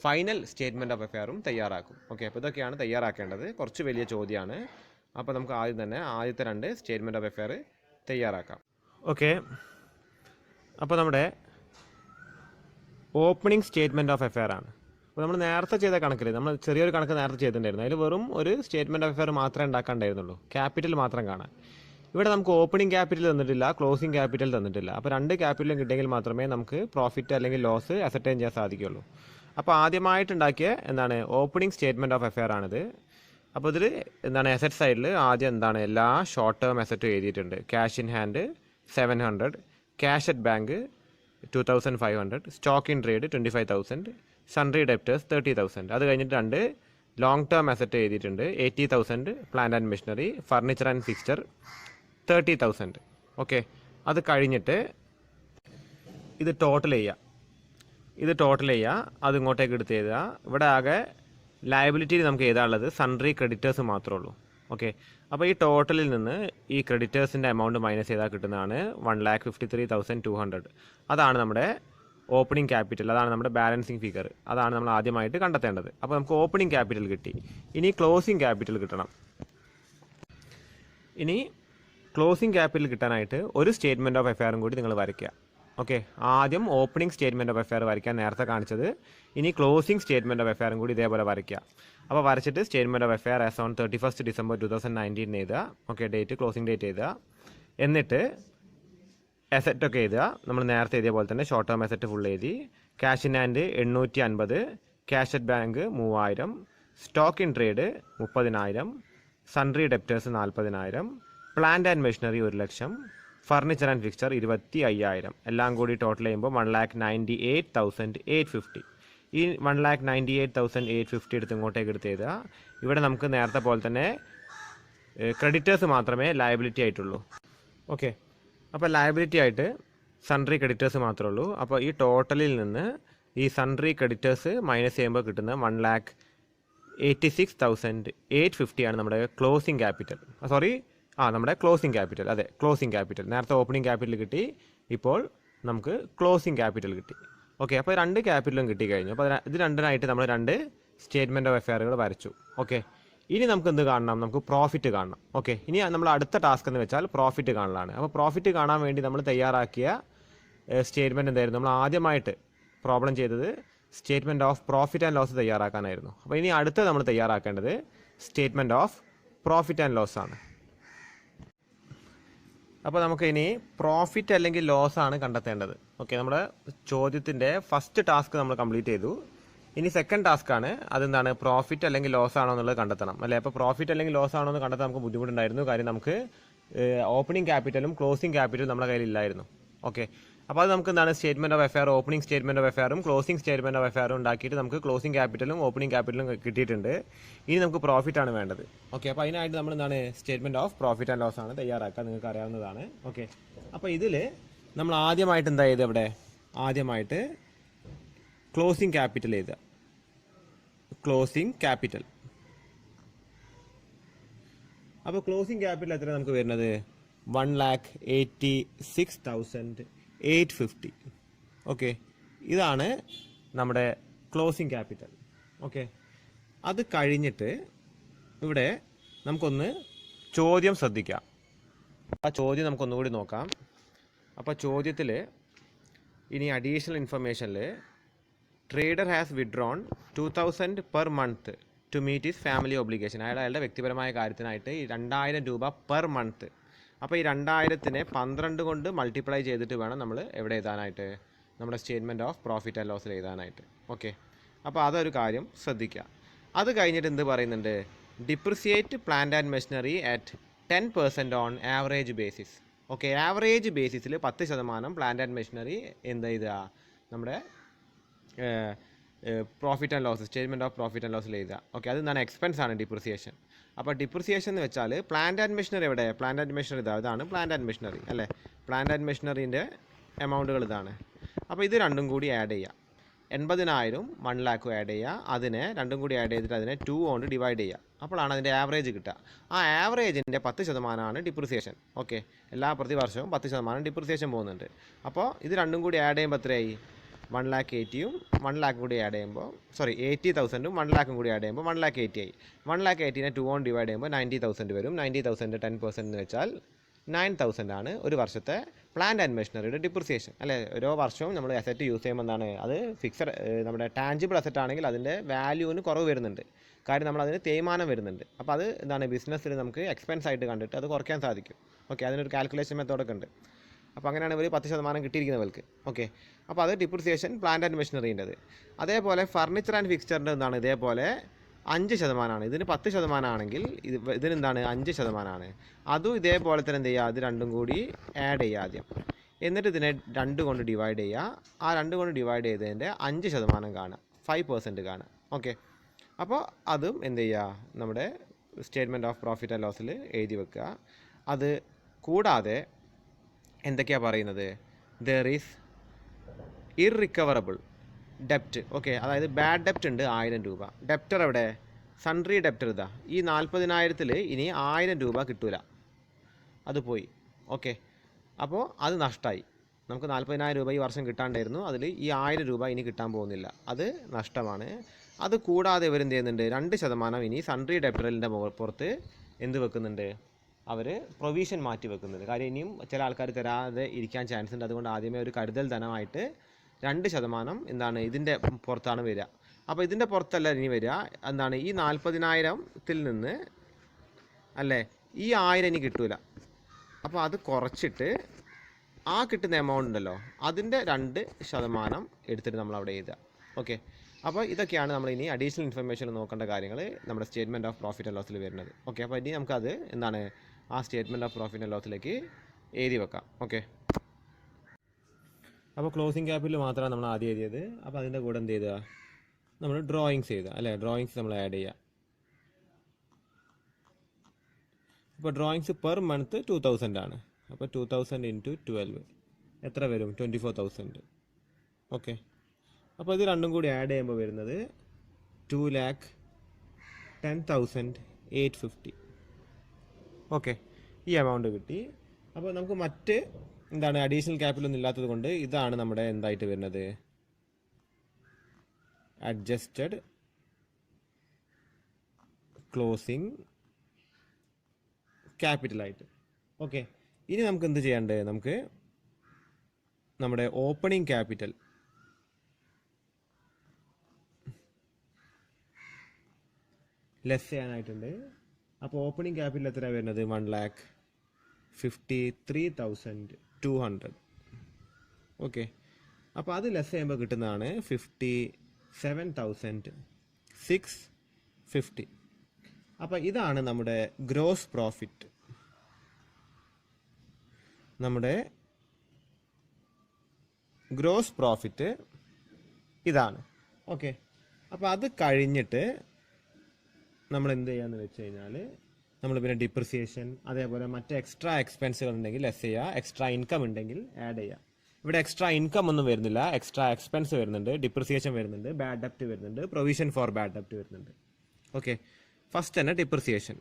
ഫൈനൽ സ്റ്റേറ്റ്മെൻറ്റ് ഓഫ് എഫെയറും തയ്യാറാക്കും. ഓക്കെ, അപ്പോൾ ഇതൊക്കെയാണ് തയ്യാറാക്കേണ്ടത്. കുറച്ച് വലിയ ചോദ്യമാണ്. അപ്പോൾ നമുക്ക് ആദ്യം തന്നെ ആദ്യത്തെ 2 സ്റ്റേറ്റ്മെൻറ്റ് ഓഫ് എഫെയർ തയ്യാറാക്കാം. ഓക്കെ, അപ്പോൾ നമ്മുടെ ഓപ്പണിംഗ് സ്റ്റേറ്റ്മെൻറ്റ് ഓഫ് എഫെയർ ആണ്. അപ്പോൾ നമ്മൾ നേരത്തെ ചെയ്ത കണക്കിൽ നമ്മൾ ചെറിയൊരു കണക്ക് നേരത്തെ ചെയ്തിട്ടുണ്ടായിരുന്നു. അതിൽ വെറും ഒരു സ്റ്റേറ്റ്മെൻറ്റ് ഓഫ് എഫെയർ മാത്രമേ ഉണ്ടാക്കാണ്ടായിരുന്നുള്ളൂ, ക്യാപിറ്റൽ മാത്രം കാണാൻ. ഇവിടെ നമുക്ക് ഓപ്പണിംഗ് ക്യാപിറ്റൽ തന്നിട്ടില്ല, ക്ലോസിംഗ് ക്യാപിറ്റൽ തന്നിട്ടില്ല. അപ്പോൾ 2 ക്യാപിറ്റലും കിട്ടിയെങ്കിൽ മാത്രമേ നമുക്ക് പ്രോഫിറ്റ് അല്ലെങ്കിൽ ലോസ് അസർട്ടൈൻ ചെയ്യാൻ സാധിക്കുള്ളൂ. അപ്പോൾ ആദ്യമായിട്ടുണ്ടാക്കിയ എന്താണ് ഓപ്പണിംഗ് സ്റ്റേറ്റ്മെൻറ്റ് ഓഫ് എഫെയർ ആണിത്. അപ്പോൾ ഇതിൽ എന്താണ് അസറ്റ് സൈഡിൽ ആദ്യം എന്താണ് എല്ലാ ഷോർട്ട് ടേം അസറ്റും എഴുതിയിട്ടുണ്ട്. Cash in hand 700, cash at bank 2500, stock in trade 25,000, sundry debtors 30,000. അത് കഴിഞ്ഞിട്ട് രണ്ട് ലോങ് ടേം അസറ്റ് എഴുതിയിട്ടുണ്ട്. 80,000 plant and machinery, furniture and fixture 30,000. Okay, അത് കഴിഞ്ഞിട്ട് ഇത് ടോട്ടൽ ചെയ്യുക. അത് ഇങ്ങോട്ടേക്ക് എടുത്ത് എഴുതുക. ഇവിടെ ആകെ ലയബിലിറ്റിയിൽ നമുക്ക് എഴുതാനുള്ളത് സൺട്രി ക്രെഡിറ്റേഴ്സ് മാത്രമേ ഉള്ളൂ. ഓക്കെ, അപ്പോൾ ഈ ടോട്ടലിൽ നിന്ന് ഈ ക്രെഡിറ്റേഴ്സിൻ്റെ എമൗണ്ട് മൈനസ് ചെയ്താൽ കിട്ടുന്നതാണ് 1,53,200. അതാണ് നമ്മുടെ ഓപ്പണിംഗ് ക്യാപിറ്റൽ, അതാണ് നമ്മുടെ ബാലൻസിങ് ഫിഗർ. അതാണ് നമ്മൾ ആദ്യമായിട്ട് കണ്ടെത്തേണ്ടത്. അപ്പോൾ നമുക്ക് ഓപ്പണിംഗ് ക്യാപിറ്റൽ കിട്ടി. ഇനി ക്ലോസിംഗ് ക്യാപിറ്റൽ കിട്ടണം. ഇനി ക്ലോസിംഗ് ക്യാപിറ്റൽ കിട്ടാനായിട്ട് ഒരു സ്റ്റേറ്റ്മെൻറ്റ് ഓഫ് എഫയറും കൂടി നിങ്ങൾ വരയ്ക്കുക. ഓക്കെ, ആദ്യം ഓപ്പണിംഗ് സ്റ്റേറ്റ്മെൻറ്റ് ഓഫ് എഫയർ വരയ്ക്കാൻ നേരത്തെ കാണിച്ചത്. ഇനി ക്ലോസിംഗ് സ്റ്റേറ്റ്മെൻറ്റ് ഓഫ് എഫയറും കൂടി ഇതേപോലെ വരയ്ക്കുക. അപ്പോൾ വരച്ചിട്ട് statement of affair as on 31st December 2019 എഴുതുക. ഓക്കെ, ഡേറ്റ് ക്ലോസിംഗ് ഡേറ്റ് എഴുതുക. എന്നിട്ട് അസറ്റ് ഒക്കെ എഴുതുക. നമ്മൾ നേരത്തെ എഴുതിയ പോലെ തന്നെ ഷോർട്ട് ടേം അസറ്റ് ഫുൾ എഴുതി. Cash in hand 850, cash at bank 3000, stock in trade 30,000, sundry debtors 40,000, plant and machinery 1,00,000, furniture and fixture 25,000. എല്ലാം കൂടി ടോട്ടൽ ചെയ്യുമ്പോൾ 1,98,850. ഈ 1,98,850 എടുത്ത് ഇങ്ങോട്ടേക്ക് എടുത്ത് എഴുതുക. ഇവിടെ നമുക്ക് നേരത്തെ പോലെ തന്നെ ക്രെഡിറ്റേഴ്സ് മാത്രമേ ലയബിലിറ്റി ആയിട്ടുള്ളൂ. ഓക്കെ, അപ്പോൾ ലയബിലിറ്റി ആയിട്ട് സൺട്രി ക്രെഡിറ്റേഴ്സ് മാത്രമേ ഉള്ളൂ. അപ്പോൾ ഈ ടോട്ടലിൽ നിന്ന് ഈ സൺട്രി ക്രെഡിറ്റേഴ്സ് മൈനസ് ചെയ്യുമ്പോൾ കിട്ടുന്ന 1,86,850 ആണ് നമ്മുടെ ക്ലോസിംഗ് ക്യാപിറ്റൽ. നമ്മുടെ ക്ലോസിംഗ് ക്യാപിറ്റൽ. അതെ, ക്ലോസിംഗ് ക്യാപിറ്റൽ. നേരത്തെ ഓപ്പണിംഗ് ക്യാപിറ്റൽ കിട്ടി, ഇപ്പോൾ നമുക്ക് ക്ലോസിംഗ് ക്യാപിറ്റൽ കിട്ടി. ഓക്കെ, അപ്പോൾ രണ്ട് ക്യാപിറ്റലും കിട്ടിക്കഴിഞ്ഞു. അപ്പോൾ ഇത് രണ്ടിനായിട്ട് നമ്മൾ രണ്ട് സ്റ്റേറ്റ്മെൻറ്റ് ഓഫ് എഫയറുകൾ വരച്ചു. ഓക്കെ, ഇനി നമുക്ക് എന്ത് കാണണം? നമുക്ക് പ്രോഫിറ്റ് കാണണം. ഓക്കെ, ഇനി നമ്മൾ അടുത്ത ടാസ്ക് എന്ന് വെച്ചാൽ പ്രോഫിറ്റ് കാണലാണ്. അപ്പോൾ പ്രോഫിറ്റ് കാണാൻ വേണ്ടി നമ്മൾ തയ്യാറാക്കിയ സ്റ്റേറ്റ്മെൻറ്റ് എന്തായിരുന്നു? നമ്മൾ ആദ്യമായിട്ട് പ്രോബ്ലം ചെയ്തത് statement of profit and loss തയ്യാറാക്കാനായിരുന്നു. അപ്പോൾ ഇനി അടുത്ത നമ്മൾ തയ്യാറാക്കേണ്ടത് statement of profit and loss ആണ്. അപ്പോൾ നമുക്ക് ഇനി പ്രോഫിറ്റ് അല്ലെങ്കിൽ ലോസ് ആണ് കണ്ടെത്തേണ്ടത്. ഓക്കെ, നമ്മുടെ ചോദ്യത്തിൻ്റെ ഫസ്റ്റ് ടാസ്ക് നമ്മൾ കംപ്ലീറ്റ് ചെയ്തു. ഇനി സെക്കൻഡ് ടാസ്ക് ആണ്. അതെന്താണ്? പ്രോഫിറ്റ് അല്ലെങ്കിൽ ലോസ് ആണോ എന്നുള്ളത് കണ്ടെത്തണം, അല്ലേ? അപ്പോൾ പ്രോഫിറ്റ് അല്ലെങ്കിൽ ലോസ് ആണോ എന്ന് കണ്ടെത്താൻ നമുക്ക് ബുദ്ധിമുട്ടുണ്ടായിരുന്നു. കാര്യം നമുക്ക് ഓപ്പണിംഗ് ക്യാപിറ്റലും ക്ലോസിംഗ് ക്യാപിറ്റലും നമ്മുടെ കയ്യിലില്ലായിരുന്നു. ഓക്കെ, അപ്പോൾ അത് നമുക്ക് എന്താണ്? Statement of affair, opening statement of എഫയറും ക്ലോസിംഗ് സ്റ്റേറ്റ്മെൻറ്റ് ഓഫ് എഫയറും ഉണ്ടാക്കിയിട്ട് നമുക്ക് ക്ലോസിംഗ് ക്യാപിറ്റലും ഓപ്പണിംഗ് ക്യാപിറ്റലും കിട്ടിയിട്ടുണ്ട്. ഇനി നമുക്ക് പ്രോഫിറ്റ് ആണ് വേണ്ടത്. ഓക്കെ, അപ്പോൾ അതിനായിട്ട് നമ്മൾ എന്താണ്? Statement of profit and loss ആണ് തയ്യാറാക്കുക. നിങ്ങൾക്ക് അറിയാവുന്നതാണ്. ഓക്കെ, അപ്പോൾ ഇതിൽ നമ്മൾ ആദ്യമായിട്ട് എന്താ ചെയ്ത്? ഇവിടെ ആദ്യമായിട്ട് ക്ലോസിംഗ് ക്യാപിറ്റൽ എഴുതുക. Closing capital. അപ്പോൾ ക്ലോസിംഗ് ക്യാപിറ്റൽ എത്ര നമുക്ക് വരുന്നത്? 1,86,850. ഓക്കെ, ഇതാണ് നമ്മുടെ ക്ലോസിംഗ് ക്യാപിറ്റൽ. ഓക്കെ, അത് കഴിഞ്ഞിട്ട് ഇവിടെ നമുക്കൊന്ന് ചോദ്യം ശ്രദ്ധിക്കാം. ആ ചോദ്യം നമുക്കൊന്നുകൂടി നോക്കാം. അപ്പോൾ ചോദ്യത്തിൽ ഇനി അഡീഷണൽ ഇൻഫർമേഷനിൽ trader has withdrawn 2,000 per month to meet his family obligation. അയാളുടെ വ്യക്തിപരമായ കാര്യത്തിനായിട്ട് 2,000 രൂപ പെർ മന്ത്. അപ്പോൾ ഈ 2,000നെ 12 കൊണ്ട് മൾട്ടിപ്ലൈ ചെയ്തിട്ട് വേണം നമ്മൾ എവിടെ എഴുതാനായിട്ട്? നമ്മുടെ സ്റ്റേറ്റ്മെൻറ്റ് ഓഫ് പ്രോഫിറ്റ് ആൻഡ് ലോസിൽ എഴുതാനായിട്ട്. ഓക്കെ, അപ്പോൾ അതൊരു കാര്യം ശ്രദ്ധിക്കുക. അത് കഴിഞ്ഞിട്ട് എന്ത് പറയുന്നുണ്ട്? Depreciate plant and machinery at 10% on average basis. Okay, average ബേസിസിൽ 10% പ്ലാന്റ് ആൻഡ് മെഷീനറി എന്ത് എഴുതുക? നമ്മുടെ profit and loss, statement of profit and ലോസിൽ എഴുതുക. ഓക്കെ, അത് എന്താണ്? എക്സ്പെൻസ് ആണ് ഡിപ്രിസിയേഷൻ. അപ്പോൾ ഡിപ്രിസിയേഷൻ എന്ന് വെച്ചാൽ പ്ലാന്റ് ആൻഡ് മെഷീനറി എവിടെ? പ്ലാന്റ് ആൻഡ് മെഷീനറി ഇതാണ് പ്ലാന്റ് ആൻഡ് മെഷീനറി, അല്ലേ? പ്ലാന്റ് ആൻഡ് മെഷീനറിൻ്റെ എമൗണ്ടുകൾ ഇതാണ്. അപ്പോൾ ഇത് രണ്ടും കൂടി ആഡ് ചെയ്യുക. 80,000 1,00,000 ആഡ് ചെയ്യുക. അതിനെ രണ്ടും കൂടി ആഡ് ചെയ്തിട്ട് അതിനെ 2 കൊണ്ട് ഡിവൈഡ് ചെയ്യുക. അപ്പോഴാണ് അതിൻ്റെ ആവറേജ് കിട്ടുക. ആ ആവറേജിൻ്റെ 10% ഡിപ്രിസിയേഷൻ. ഓക്കെ, എല്ലാ പ്രതിവർഷവും 10% ഡിപ്രിസിയേഷൻ പോകുന്നുണ്ട്. അപ്പോൾ ഇത് രണ്ടും കൂടി ആഡ് ചെയ്യുമ്പോൾ എത്രയായി? 1,80,000 1,00,000 കൂടി ആഡ് ചെയ്യുമ്പോൾ 80,000 1,00,000 കൂടി ആഡ് ചെയ്യുമ്പോൾ 1,80,000 ആയി. 1,80,000നെ 2 കൊണ്ട് ഡിവൈഡ് ചെയ്യുമ്പോൾ 90,000 വരും. 90,000 10% എന്ന് വെച്ചാൽ 9,000 ആണ് ഒരു വർഷത്തെ പ്ലാന്റ് ആൻഡ് മെഷീനറിയുടെ ഡിപ്രിസിയേഷൻ, അല്ലേ? ഓരോ വർഷവും നമ്മൾ അസറ്റ് യൂസ് ചെയ്യുമ്പോൾ എന്താണ്? അത് ഫിക്സഡ് നമ്മുടെ ടാഞ്ചിബിൾ അസറ്റ് ആണെങ്കിൽ അതിൻ്റെ വാല്യൂവിന് കുറവ് വരുന്നുണ്ട്. കാര്യം നമ്മൾ അതിന് തേയ്മാനം വരുന്നുണ്ട്. അപ്പോൾ അത് എന്താണ്? ബിസിനസ്സിൽ നമുക്ക് എക്സ്പെൻസ് ആയിട്ട് കണ്ടിട്ട് അത് കുറയ്ക്കാൻ സാധിക്കും. ഓക്കെ, അതിനൊരു കാൽക്കുലേഷൻ മെത്തേഡൊക്കെ ഉണ്ട്. അപ്പോൾ അങ്ങനെയാണ് ഇവർ 10% കിട്ടിയിരിക്കുന്നവർക്ക്. ഓക്കെ, അപ്പോൾ അത് ഡിപ്രിസിയേഷൻ പ്ലാന്റ് ആൻഡ് മെഷീനറിൻ്റെത്. അതേപോലെ ഫർണിച്ചർ ആൻഡ് ഫിക്സ്ചറിൻ്റെ എന്താണ്? ഇതേപോലെ 5%. ഇതിന് 10% ആണെങ്കിൽ ഇതിനെന്താണ്? 5%. അതും ഇതേപോലെ തന്നെ എന്ത് ചെയ്യുക? അത് രണ്ടും കൂടി ആഡ് ചെയ്യുക ആദ്യം. എന്നിട്ട് ഇതിനെ 2 കൊണ്ട് ഡിവൈഡ് ചെയ്യുക. ആ 2 കൊണ്ട് ഡിവൈഡ് ചെയ്തതിൻ്റെ 5% കാണുക, 5% കാണുക. ഓക്കെ, അപ്പോൾ അതും എന്ത് ചെയ്യുക, നമ്മുടെ സ്റ്റേറ്റ്മെൻറ്റ് ഓഫ് പ്രോഫിറ്റ് ആൻഡ് ലോസിൽ എഴുതി വെക്കുക. അത് കൂടാതെ എന്തൊക്കെയാണ് പറയുന്നത്, ദർ ഈസ് ഇർറിക്കവറബിൾ ഡെപ്റ്റ്. ഓക്കെ, അതായത് ബാഡ് ഡെപ്റ്റ് ഉണ്ട് 1000 രൂപ. ഡെപ്റ്റർ എവിടെ, സൺട്രി ഡെപ്റ്റർ ഇതാ, ഈ 40,000-ൽ ഇനി 1000 രൂപ കിട്ടൂല, അത് പോയി. ഓക്കെ, അപ്പോൾ അത് നഷ്ടമായി. നമുക്ക് 40,000 രൂപ ഈ വർഷം കിട്ടാണ്ടായിരുന്നു, അതിൽ ഈ 1000 രൂപ ഇനി കിട്ടാൻ പോകുന്നില്ല, അത് നഷ്ടമാണ്. അത് കൂടാതെ ഇവരെന്ത് ചെയ്യുന്നുണ്ട്, 2% ഇനി സൺട്രി ഡെപ്റ്ററിൻ്റെ പുറത്ത് എന്ത് വെക്കുന്നുണ്ട്, അവർ പ്രൊവിഷൻ മാറ്റി വെക്കുന്നുണ്ട്. കാര്യം ഇനിയും ചില ആൾക്കാർ തരാതെ ഇരിക്കാൻ ചാൻസ് ഉണ്ട്. അതുകൊണ്ട് ആദ്യമേ ഒരു കരുതൽ ധനമായിട്ട് 2% എന്താണ് ഇതിൻ്റെ പുറത്താണ് വരിക. അപ്പോൾ ഇതിൻ്റെ പുറത്തല്ല ഇനി വരിക, എന്താണ് ഈ 40,000-ത്തിൽ നിന്ന് അല്ലേ ഈ 1000 ഇനി കിട്ടൂല. അപ്പോൾ അത് കുറച്ചിട്ട് ആ കിട്ടുന്ന എമൗണ്ട് ഉണ്ടല്ലോ അതിൻ്റെ 2% എടുത്തിട്ട് നമ്മൾ അവിടെ എഴുതുക. ഓക്കെ, അപ്പോൾ ഇതൊക്കെയാണ് നമ്മൾ ഇനി അഡീഷണൽ ഇൻഫർമേഷൻ നോക്കേണ്ട കാര്യങ്ങൾ നമ്മുടെ സ്റ്റേറ്റ്മെൻറ്റ് ഓഫ് പ്രോഫിറ്റ് ആൻഡ് ലോസിൽ വരുന്നത്. ഓക്കെ, അപ്പോൾ ഇനി നമുക്കത് എന്താണ് ആ സ്റ്റേറ്റ്മെൻറ്റ് ഓഫ് പ്രോഫിറ്റ് ആൻഡ് ലോസിലേക്ക് എഴുതി വെക്കാം. ഓക്കെ, അപ്പോൾ ക്ലോസിംഗ് ക്യാപിറ്റൽ മാത്രമാണ് നമ്മൾ ആദ്യം എഴുതിയത്. അപ്പോൾ അതിൻ്റെ കൂടെ എന്ത് ചെയ്തുക, നമ്മൾ ഡ്രോയിങ്സ് ചെയ്തുക അല്ലേ, ഡ്രോയിങ്സ് നമ്മൾ ആഡ് ചെയ്യുക. ഇപ്പോൾ ഡ്രോയിങ്സ് പെർ മന്ത് 2000 ആണ്. അപ്പോൾ 2000 × 12 എത്ര വരും, 24,000. ഓക്കെ, അപ്പോൾ ഇത് രണ്ടും കൂടി ആഡ് ചെയ്യുമ്പോൾ വരുന്നത് 2,10,850. ഓക്കെ, ഈ എമൗണ്ട് കിട്ടി. അപ്പോൾ നമുക്ക് മറ്റ് എന്താണ് അഡീഷണൽ ക്യാപിറ്റൽ ഒന്നും ഇല്ലാത്തത് കൊണ്ട് ഇതാണ് നമ്മുടെ എന്തായിട്ട് വരുന്നത്, അഡ്ജസ്റ്റഡ് ക്ലോസിംഗ് ക്യാപിറ്റലായിട്ട്. ഓക്കെ, ഇനി നമുക്ക് എന്ത് ചെയ്യേണ്ടത്, നമുക്ക് നമ്മുടെ ഓപ്പണിംഗ് ക്യാപിറ്റൽ ലെസ് ചെയ്യാനായിട്ടുണ്ട്. അപ്പോൾ ഓപ്പണിംഗ് ക്യാപിറ്റൽ എത്ര വരുന്നത്, 1,53,200. ഓക്കെ, അപ്പോൾ അത് ലെസ് ചെയ്യുമ്പോൾ കിട്ടുന്നതാണ് 57,650. അപ്പോൾ ഇതാണ് നമ്മുടെ ഗ്രോസ് പ്രോഫിറ്റ്, നമ്മുടെ ഗ്രോസ് പ്രോഫിറ്റ് ഇതാണ്. ഓക്കെ, അപ്പോൾ അത് കഴിഞ്ഞിട്ട് നമ്മൾ എന്ത് ചെയ്യാന്ന് വെച്ച് കഴിഞ്ഞാൽ നമ്മൾ പിന്നെ ഡിപ്രിസിയേഷൻ അതേപോലെ മറ്റ് എക്സ്ട്രാ എക്സ്പെൻസുകൾ ഉണ്ടെങ്കിൽ ലെസ് ചെയ്യുക, എക്സ്ട്രാ ഇൻകം ഉണ്ടെങ്കിൽ ആഡ് ചെയ്യുക. ഇവിടെ എക്സ്ട്രാ ഇൻകം ഒന്നും വരുന്നില്ല, എക്സ്ട്രാ എക്സ്പെൻസ് വരുന്നുണ്ട്, ഡിപ്രിസിയേഷൻ വരുന്നുണ്ട്, ബാഡ് ഡെപ്റ്റ് വരുന്നുണ്ട്, പ്രൊവിഷൻ ഫോർ ബാഡ് ഡെപ്റ്റ് വരുന്നുണ്ട്. ഓക്കെ, ഫസ്റ്റ് തന്നെ ഡിപ്രിസിയേഷൻ.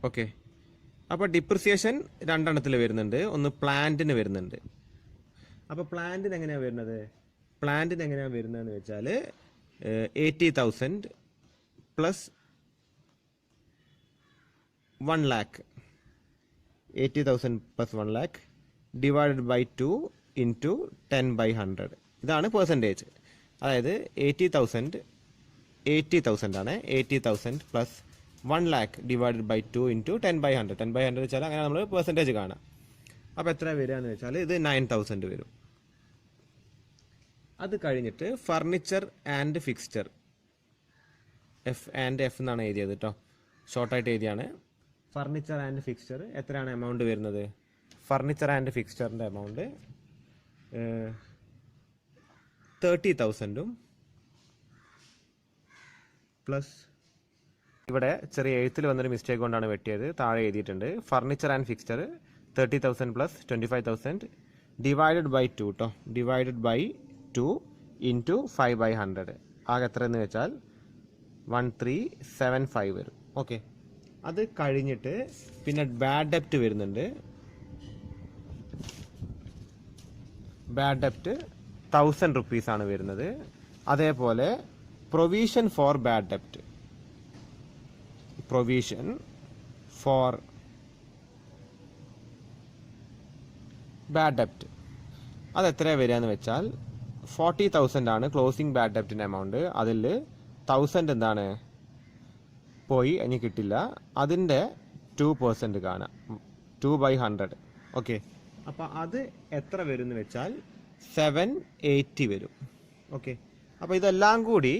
ഓക്കെ, അപ്പോൾ ഡിപ്രിസിയേഷൻ 2 വരുന്നുണ്ട്, ഒന്ന് പ്ലാന്റിന് വരുന്നുണ്ട്. അപ്പോൾ പ്ലാന്റിന് എങ്ങനെയാണ് വരുന്നതെന്ന് വെച്ചാൽ 80,000 plus 1 lakh, 80,000 plus 1 lakh divided by 2 into 10/100. ഇതാണ് പെർസെൻറ്റേജ്. അതായത് 80,000 ആണ്, 80,000 plus 1 lakh divided by 2 into 10/100. 10/100 വെച്ചാൽ അങ്ങനെ നമ്മൾ പെർസെൻറ്റേജ് കാണാം. അപ്പോൾ എത്ര വരിക എന്ന് വെച്ചാൽ ഇത് 9,000 വരും. അത് കഴിഞ്ഞിട്ട് ഫർണിച്ചർ ആൻഡ് ഫിക്സ്ചർ, എഫ് എന്നാണ് എഴുതിയത് കേട്ടോ, ഷോർട്ടായിട്ട് എഴുതിയാണ്. ഫർണിച്ചർ ആൻഡ് ഫിക്സ്ചർ എത്രയാണ് എമൗണ്ട് വരുന്നത്, ഫർണിച്ചർ ആൻഡ് ഫിക്സ്ചറിൻ്റെ എമൗണ്ട് 30,000 പ്ലസ്, ഇവിടെ ചെറിയ എഴുത്തിൽ വന്നൊരു മിസ്റ്റേക്ക് കൊണ്ടാണ് വെട്ടിയത്, താഴെ എഴുതിയിട്ടുണ്ട്. Furniture and fixture 30,000 plus 25,000 divided by 2 കേട്ടോ, ഡിവൈഡഡ് ബൈ 2 ഇൻറ്റു 5/100. ആകെ എത്രയെന്ന് വെച്ചാൽ 1375 വരും. ഓക്കെ, അത് കഴിഞ്ഞിട്ട് പിന്നെ ബാഡ് ഡെപ്റ്റ് വരുന്നുണ്ട്. ബാഡ് ഡെപ്റ്റ് 1000 rupees ആണ് വരുന്നത്. അതേപോലെ provision for bad ഡെപ്റ്റ്, provision for bad ഡെപ്റ്റ് അതെത്രയാണ് വരിക എന്ന് വെച്ചാൽ 40,000 ആണ് ക്ലോസിംഗ് ബാഡ് ഡെപ്റ്റിൻ്റെ എമൗണ്ട്. അതിൽ 1000 എന്താണ് പോയി, ഇനി കിട്ടില്ല. അതിൻ്റെ 2% കാണാം, 2/100. ഓക്കെ, അപ്പോൾ അത് എത്ര വരും എന്ന് വെച്ചാൽ 780 വരും. ഓക്കെ, അപ്പോൾ ഇതെല്ലാം കൂടി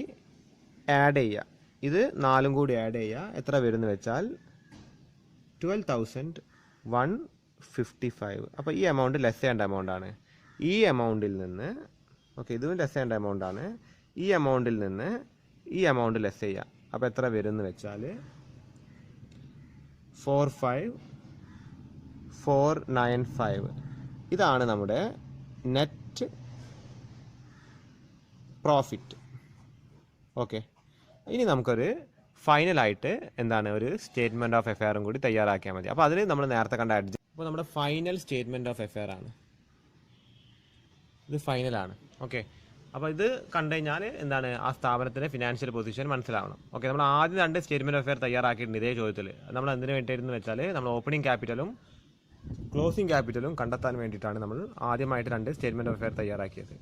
ആഡ് ചെയ്യുക, ഇത് 4 കൂടി ആഡ് ചെയ്യുക, എത്ര വരും എന്ന് വെച്ചാൽ 12,155. അപ്പോൾ ഈ എമൗണ്ട് ലെസ് ചെയ്യേണ്ട എമൗണ്ടാണ്. ഈ എമൗണ്ടിൽ നിന്ന് ഇതും ലെസ് ചെയ്യേണ്ട എമൗണ്ടാണ്. ഈ എമൗണ്ടിൽ നിന്ന് ഈ എമൗണ്ട് ലെസ് ചെയ്യുക. അപ്പോൾ എത്ര വരും എന്ന് വെച്ചാൽ 45,495. ഇതാണ് നമ്മുടെ നെറ്റ് പ്രോഫിറ്റ്. ഓക്കെ, ഇനി നമുക്കൊരു ഫൈനലായിട്ട് എന്താണ് ഒരു സ്റ്റേറ്റ്മെൻറ്റ് ഓഫ് എഫെയറും കൂടി തയ്യാറാക്കിയാൽ മതി. അപ്പോൾ അതിൽ നമ്മൾ നേരത്തെ കണ്ട അപ്പോൾ നമ്മുടെ ഫൈനൽ സ്റ്റേറ്റ്മെൻറ്റ് ഓഫ് എഫെയർ ആണ് ഇത്. ഫൈനലാണ്. ഓക്കെ, അപ്പോൾ ഇത് കണ്ടു കഴിഞ്ഞാൽ എന്താണ് ആ സ്ഥാപനത്തിൻ്റെ ഫിനാൻഷ്യൽ പൊസിഷൻ മനസ്സിലാവണം. ഓക്കെ, നമ്മൾ ആദ്യം 2 സ്റ്റേറ്റ്മെൻറ്റ് ഓഫ് എഫെയർ തയ്യാറാക്കിയിട്ടുണ്ട് ഇതേ ചോദ്യത്തിൽ. നമ്മൾ എന്തിനു വേണ്ടിയിട്ടെന്ന് വെച്ചാൽ നമ്മൾ ഓപ്പണിംഗ് ക്യാപിറ്റലും ക്ലോസിംഗ് ക്യാപിറ്റലും കണ്ടെത്താൻ വേണ്ടിയിട്ടാണ് നമ്മൾ ആദ്യമായിട്ട് 2 സ്റ്റേറ്റ്മെൻറ്റ് ഓഫ് എഫെയർ തയ്യാറാക്കിയത്.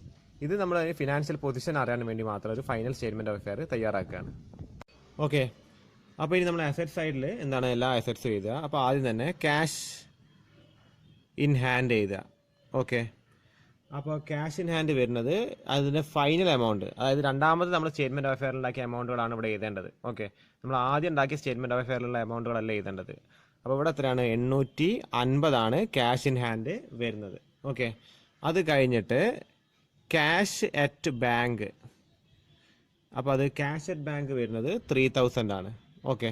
ഇത് നമ്മൾ ഫിനാൻഷ്യൽ പൊസിഷൻ അറിയാൻ വേണ്ടി മാത്രം ഒരു ഫൈനൽ സ്റ്റേറ്റ്മെൻറ്റ് ഓഫ് എഫെയർ തയ്യാറാക്കുകയാണ്. ഓക്കെ, അപ്പോൾ ഇനി നമ്മൾ അസറ്റ് സൈഡിൽ എന്താണ് എല്ലാ അസറ്റ്സും എഴുതുക. അപ്പോൾ ആദ്യം തന്നെ ക്യാഷ് ഇൻ ഹാൻഡ് എഴുതുക. ഓക്കെ, അപ്പോൾ ക്യാഷ് ഇൻ ഹാൻഡ് വരുന്നത് അതിൻ്റെ ഫൈനൽ എമൗണ്ട്, അതായത് രണ്ടാമത് നമ്മൾ സ്റ്റേറ്റ്മെൻറ്റ് ഓഫ് എഫെയർ ഉണ്ടാക്കിയ എമൗണ്ടുകളാണ് ഇവിടെ എഴുതേണ്ടത്. ഓക്കെ, നമ്മൾ ആദ്യം ഉണ്ടാക്കിയ സ്റ്റേറ്റ്മെൻറ്റ് ഓഫ് എഫെയറിലുള്ള എമൗണ്ടുകളല്ല എഴുതേണ്ടത്. അപ്പോൾ ഇവിടെ എത്രയാണ് 850 ക്യാഷ് ഇൻ ഹാൻഡ് വരുന്നത്. ഓക്കെ, അത് കഴിഞ്ഞിട്ട് ക്യാഷ് അറ്റ് ബാങ്ക്. അപ്പോൾ അത് ക്യാഷ് അറ്റ് ബാങ്ക് വരുന്നത് 3000 ആണ്. ഓക്കെ,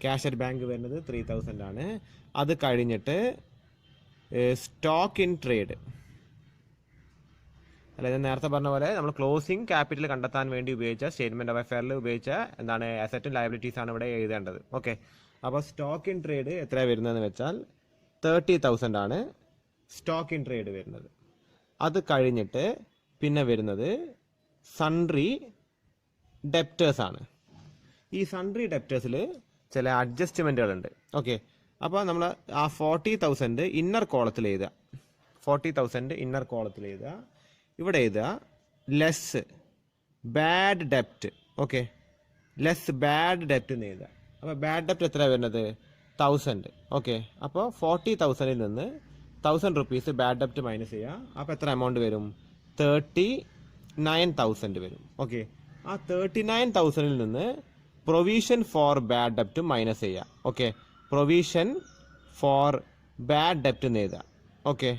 ക്യാഷ് അറ്റ് ബാങ്ക് വരുന്നത് 3000 ആണ്. അത് കഴിഞ്ഞിട്ട് സ്റ്റോക്ക് ഇൻ ട്രേഡ്, അതായത് നേരത്തെ പറഞ്ഞ പോലെ നമ്മൾ ക്ലോസിംഗ് ക്യാപിറ്റൽ കണ്ടെത്താൻ വേണ്ടി ഉപയോഗിച്ച സ്റ്റേറ്റ്മെൻറ്റ് ഓഫ് എഫെയറിൽ ഉപയോഗിച്ച എന്താണ് അസറ്റും ലയബിലിറ്റീസ് ആണ് ഇവിടെ എഴുതേണ്ടത്. ഓക്കെ, അപ്പോൾ സ്റ്റോക്ക് ഇൻ ട്രേഡ് എത്ര വരുന്നതെന്ന് വെച്ചാൽ 30,000 ആണ് സ്റ്റോക്ക് ഇൻ ട്രേഡ് വരുന്നത്. അത് കഴിഞ്ഞിട്ട് പിന്നെ വരുന്നത് സൺട്രി ഡെപ്റ്റേഴ്സ് ആണ്. ഈ സൺട്രി ഡെപ്റ്റേഴ്സിൽ ചില അഡ്ജസ്റ്റ്മെൻറ്റുകളുണ്ട്. ഓക്കെ, അപ്പോൾ നമ്മൾ ആ 40,000 ഇന്നർ കോളത്തിൽ എഴുതുക. 40,000 ഇന്നർ കോളത്തിൽ എഴുതുക. ഇവിടെ എഴുതുക ലെസ് ബാഡ് ഡെപ്റ്റ്. ഓക്കെ, ലെസ് ബാഡ് ഡെപ്റ്റ് എന്ന് എഴുതുക. അപ്പോൾ ബാഡ് ഡെപ്റ്റ് എത്ര വരുന്നത് 1000. ഓക്കെ, അപ്പോൾ 40,000 നിന്ന് 1000 rupees ബാഡ് ഡെപ്റ്റ് മൈനസ് ചെയ്യുക. അപ്പോൾ എത്ര എമൗണ്ട് വരും 39,000 വരും. ഓക്കെ, ആ 39,000 നിന്ന് പ്രൊവിഷൻ ഫോർ ബാഡ് ഡെപ്റ്റ് മൈനസ് ചെയ്യുക. ഓക്കെ, പ്രൊവിഷൻ ഫോർ ബാഡ് ഡെപ്റ്റ് എന്ന് എഴുതുക. ഓക്കെ,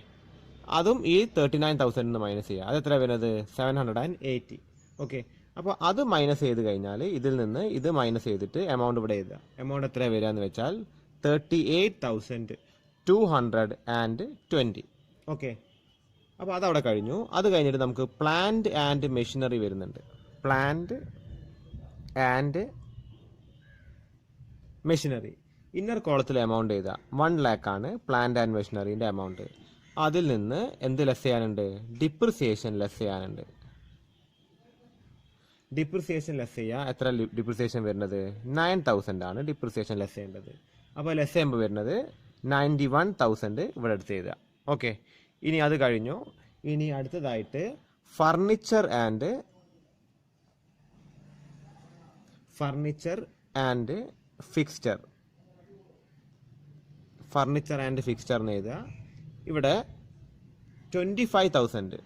അതും ഈ 39,000 നിന്ന് മൈനസ് ചെയ്യുക. അത് എത്ര വരുന്നത് 780. ഓക്കെ, അപ്പോൾ അത് മൈനസ് ചെയ്ത് കഴിഞ്ഞാൽ ഇതിൽ നിന്ന് ഇത് മൈനസ് ചെയ്തിട്ട് എമൗണ്ട് ഇവിടെ എഴുതുക. എമൗണ്ട് എത്ര വരിക എന്ന് വെച്ചാൽ 38,220. ഓക്കെ, അപ്പോൾ അതവിടെ കഴിഞ്ഞു. അത് കഴിഞ്ഞിട്ട് നമുക്ക് പ്ലാന്റ് ആൻഡ് മെഷീനറി വരുന്നുണ്ട്. പ്ലാന്റ് ആൻഡ് മെഷീനറി ഇന്നർ കോളത്തിൽ എമൗണ്ട് എഴുതുക. 1 lakh ആണ് പ്ലാന്റ് ആൻഡ് മെഷീനറിൻ്റെ എമൗണ്ട്. അതിൽ നിന്ന് എന്ത് ലെസ് ചെയ്യാനുണ്ട്, ഡിപ്രിസിയേഷൻ ലെസ് ചെയ്യാനുണ്ട്. ഡിപ്രിസിയേഷൻ ലെസ് ചെയ്യുക. എത്ര ഡിപ്രിസിയേഷൻ വരുന്നത് 9,000 ആണ് ഡിപ്രിസിയേഷൻ ലെസ് ചെയ്യേണ്ടത്. അപ്പോൾ ലെസ് ചെയ്യുമ്പോൾ വരുന്നത് 91,000 ഇവിടെ എടുത്ത് എഴുതുക. ഓക്കെ, ഇനി അത് കഴിഞ്ഞു. ഇനി അടുത്തതായിട്ട് furniture and fixture. Furniture and fixture എന്ന് എഴുതുക. ഇവിടെ 25,000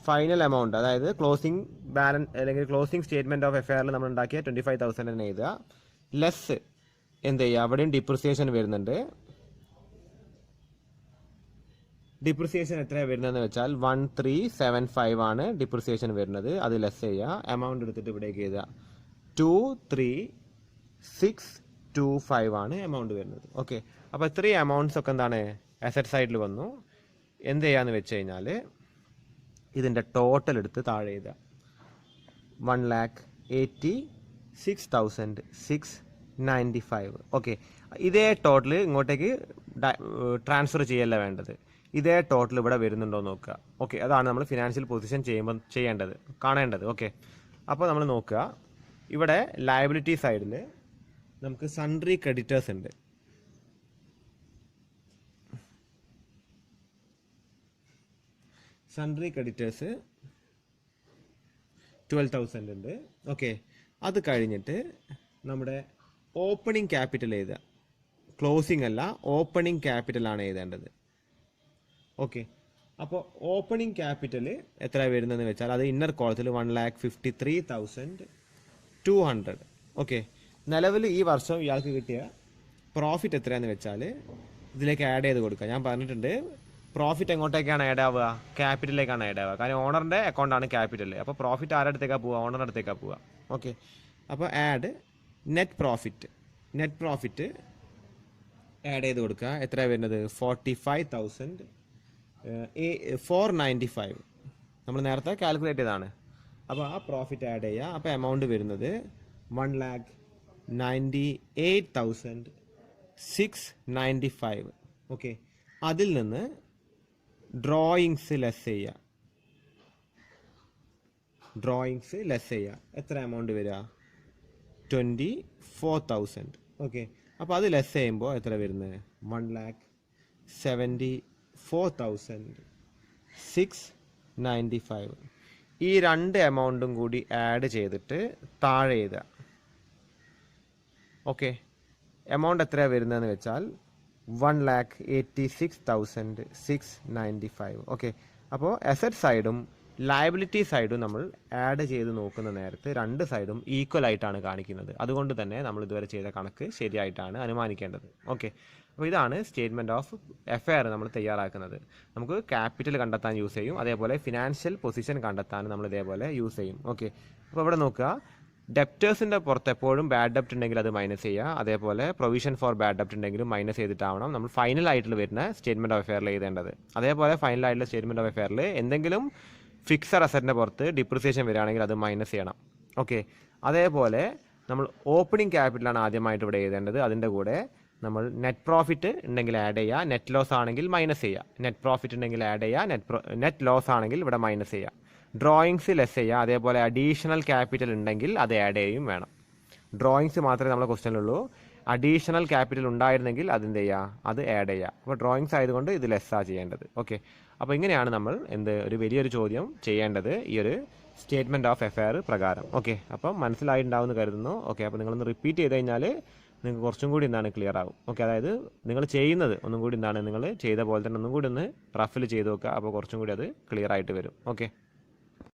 ഫൈനൽ എമൗണ്ട്, അതായത് ക്ലോസിംഗ് ബാലൻസ് അല്ലെങ്കിൽ ക്ലോസിംഗ് സ്റ്റേറ്റ്മെൻറ്റ് ഓഫ് എഫെയറിൽ നമ്മൾ ഉണ്ടാക്കിയ 25,000 തന്നെ എഴുതുക. ലെസ് എന്ത് ചെയ്യുക, അവിടെയും ഡിപ്രിസിയേഷൻ വരുന്നുണ്ട്. ഡിപ്രിസിയേഷൻ എത്രയാണ് വരുന്നതെന്ന് വെച്ചാൽ 1375 ആണ് ഡിപ്രിസിയേഷൻ വരുന്നത്. അത് ലെസ് ചെയ്യുക. എമൗണ്ട് എടുത്തിട്ട് ഇവിടേക്ക് എഴുതുക 23,625 ആണ് എമൗണ്ട് വരുന്നത്. ഓക്കെ, അപ്പോൾ ഇത്രയും എമൗണ്ട്സ് ഒക്കെ എന്താണ് അസറ്റ് സൈഡിൽ വന്നു. എന്ത് ചെയ്യാന്ന് വെച്ച് കഴിഞ്ഞാൽ ഇതിൻ്റെ ടോട്ടൽ എടുത്ത് താഴെ എഴുതുക. 1,86,695. ഓക്കെ, ഇതേ ടോട്ടൽ ഇങ്ങോട്ടേക്ക് ട്രാൻസ്ഫർ ചെയ്യല്ല വേണ്ടത്. ഇതേ ടോട്ടൽ ഇവിടെ വരുന്നുണ്ടോ എന്ന് നോക്കുക. ഓക്കെ, അതാണ് നമ്മൾ ഫിനാൻഷ്യൽ പൊസിഷൻ ചെയ്യുമ്പോൾ കാണേണ്ടത്. ഓക്കെ, അപ്പോൾ നമ്മൾ നോക്കുക. ഇവിടെ ലയബിലിറ്റി സൈഡിൽ നമുക്ക് സൺട്രി ക്രെഡിറ്റേഴ്സ് ഉണ്ട്. സൺട്രി ക്രെഡിറ്റേഴ്സ് 12,000 ഉണ്ട്. ഓക്കെ, അത് കഴിഞ്ഞിട്ട് നമ്മുടെ ഓപ്പണിംഗ് ക്യാപിറ്റൽ എഴുതുക. ക്ലോസിംഗ് അല്ല, ഓപ്പണിംഗ് ക്യാപിറ്റലാണ് എഴുതേണ്ടത്. ഓക്കെ, അപ്പോൾ ഓപ്പണിംഗ് ക്യാപിറ്റൽ എത്ര വരുന്നതെന്ന് വെച്ചാൽ അത് ഇന്നർ കോളത്തിൽ 1,53,200. ഓക്കെ, നിലവിൽ ഈ വർഷം ഇയാൾക്ക് കിട്ടിയ പ്രോഫിറ്റ് എത്രയാണെന്ന് വെച്ചാൽ ഇതിലേക്ക് ആഡ് ചെയ്ത് കൊടുക്കുക. ഞാൻ പറഞ്ഞിട്ടുണ്ട് പ്രോഫിറ്റ് എങ്ങോട്ടേക്കാണ് ആഡ് ആവുക, ക്യാപിറ്റലിലേക്കാണ് ആഡ് ആവുക. കാരണം ഓണറിൻ്റെ അക്കൗണ്ടാണ് ക്യാപിറ്റൽ. അപ്പോൾ പ്രോഫിറ്റ് ആരുടെ അടുത്തേക്കാണ് പോവുക, ഓണറിൻ്റെ അടുത്തേക്കാണ് പോവുക. ഓക്കെ, അപ്പോൾ ആഡ് നെറ്റ് പ്രോഫിറ്റ് ആഡ് ചെയ്ത് കൊടുക്കുക. എത്രയാണ് വരുന്നത്? 45,495. നമ്മൾ നേരത്തെ കാൽക്കുലേറ്റ് ചെയ്തതാണ്. അപ്പോൾ ആ പ്രോഫിറ്റ് ആഡ് ചെയ്യുക. അപ്പോൾ എമൗണ്ട് വരുന്നത് 1,98,695. ഓക്കെ, അതിൽ നിന്ന് ഡ്രോയിങ്സ് ലെസ് ചെയ്യുക. എത്ര എമൗണ്ട് വരിക? 24,000. ഓക്കെ, അപ്പോൾ അത് ലെസ് ചെയ്യുമ്പോൾ എത്ര വരുന്നത്? 1,74,695. ഈ രണ്ട് എമൗണ്ടും കൂടി ആഡ് ചെയ്തിട്ട് താഴെ എഴുതുക. ഓക്കെ, എമൗണ്ട് എത്രയാണ് വരുന്നതെന്ന് വെച്ചാൽ 1,86,695. ഓക്കെ, അപ്പോൾ അസറ്റ് സൈഡും ലയബിലിറ്റി സൈഡും നമ്മൾ ആഡ് ചെയ്ത് നോക്കുന്ന നേരത്ത് രണ്ട് സൈഡും ഈക്വൽ ആയിട്ടാണ് കാണിക്കുന്നത്. അതുകൊണ്ട് തന്നെ നമ്മൾ ഇതുവരെ ചെയ്ത കണക്ക് ശരിയായിട്ടാണ് അനുമാനിക്കേണ്ടത്. ഓക്കെ, അപ്പോൾ ഇതാണ് സ്റ്റേറ്റ്മെൻറ്റ് ഓഫ് എഫെയർ നമ്മൾ തയ്യാറാക്കുന്നത്. നമുക്ക് ക്യാപിറ്റൽ കണ്ടെത്താൻ യൂസ് ചെയ്യും, അതേപോലെ ഫിനാൻഷ്യൽ പൊസിഷൻ കണ്ടെത്താൻ നമ്മൾ ഇതേപോലെ യൂസ് ചെയ്യും. ഓക്കെ, അപ്പോൾ ഇവിടെ നോക്കുക, ഡെപ്റ്റേഴ്സിൻ്റെ പുറത്ത് എപ്പോഴും ബാഡ് ഡെപ്റ്റ് ഉണ്ടെങ്കിൽ അത് മൈനസ് ചെയ്യുക. അതേപോലെ പ്രൊവിഷൻ ഫോർ ബാഡ് ഡെപ്റ്റ് ഉണ്ടെങ്കിലും മൈനസ് ചെയ്തിട്ടാവണം നമ്മൾ ഫൈനൽ ആയിട്ട് വരുന്ന സ്റ്റേറ്റ്മെൻറ്റ് ഓഫ് എഫെയറിൽ എഴുതേണ്ടത്. അതേപോലെ ഫൈനൽ ആയിട്ടുള്ള സ്റ്റേറ്റ്മെൻറ്റ് ഓഫ് എഫെയറിൽ എന്തെങ്കിലും ഫിക്സഡ് അസറ്റിൻ്റെ പുറത്ത് ഡിപ്രിസിയേഷൻ വരികയാണെങ്കിൽ അത് മൈനസ് ചെയ്യണം. ഓക്കെ, അതേപോലെ നമ്മൾ ഓപ്പണിംഗ് ക്യാപിറ്റലാണ് ആദ്യമായിട്ട് ഇവിടെ എഴുതേണ്ടത്. അതിൻ്റെ കൂടെ നമ്മൾ നെറ്റ് പ്രോഫിറ്റ് ഉണ്ടെങ്കിൽ ആഡ് ചെയ്യുക, നെറ്റ് ലോസ് ആണെങ്കിൽ മൈനസ് ചെയ്യുക. നെറ്റ് പ്രോഫിറ്റ് ഉണ്ടെങ്കിൽ ആഡ് ചെയ്യുക, നെറ്റ് ലോസ് ആണെങ്കിൽ ഇവിടെ മൈനസ് ചെയ്യുക. ഡ്രോയിങ്സ് ലെസ് ചെയ്യുക. അതേപോലെ അഡീഷണൽ ക്യാപിറ്റൽ ഉണ്ടെങ്കിൽ അത് ആഡ് ചെയ്യും വേണം. ഡ്രോയിങ്സ് മാത്രമേ നമ്മളെ ക്വസ്റ്റ്യനിലുള്ളൂ. അഡീഷണൽ ക്യാപിറ്റൽ ഉണ്ടായിരുന്നെങ്കിൽ അതെന്ത് ചെയ്യുക, അത് ആഡ് ചെയ്യുക. അപ്പോൾ ഡ്രോയിങ്സ് ആയതുകൊണ്ട് ഇത് ലെസ്സാണ് ചെയ്യേണ്ടത്. ഓക്കെ, അപ്പോൾ ഇങ്ങനെയാണ് നമ്മൾ ഒരു വലിയൊരു ചോദ്യം ചെയ്യേണ്ടത് ഈ ഒരു സ്റ്റേറ്റ്മെൻറ്റ് ഓഫ് എഫെയർ പ്രകാരം. ഓക്കെ, അപ്പം മനസ്സിലായിട്ടുണ്ടാവുമെന്ന് കരുതുന്നു. ഓക്കെ, അപ്പോൾ നിങ്ങളൊന്ന് റിപ്പീറ്റ് ചെയ്ത് കഴിഞ്ഞാൽ നിങ്ങൾക്ക് കുറച്ചും കൂടി ക്ലിയർ ആകും. ഓക്കെ, അതായത് നിങ്ങൾ ചെയ്യുന്നത് ഒന്നും കൂടി നിങ്ങൾ ചെയ്ത പോലെ തന്നെ ഒന്നും കൂടി ഒന്ന് റഫിൽ ചെയ്ത് നോക്കുക. അപ്പോൾ കുറച്ചും കൂടി അത് ക്ലിയർ ആയിട്ട് വരും. ഓക്കെ.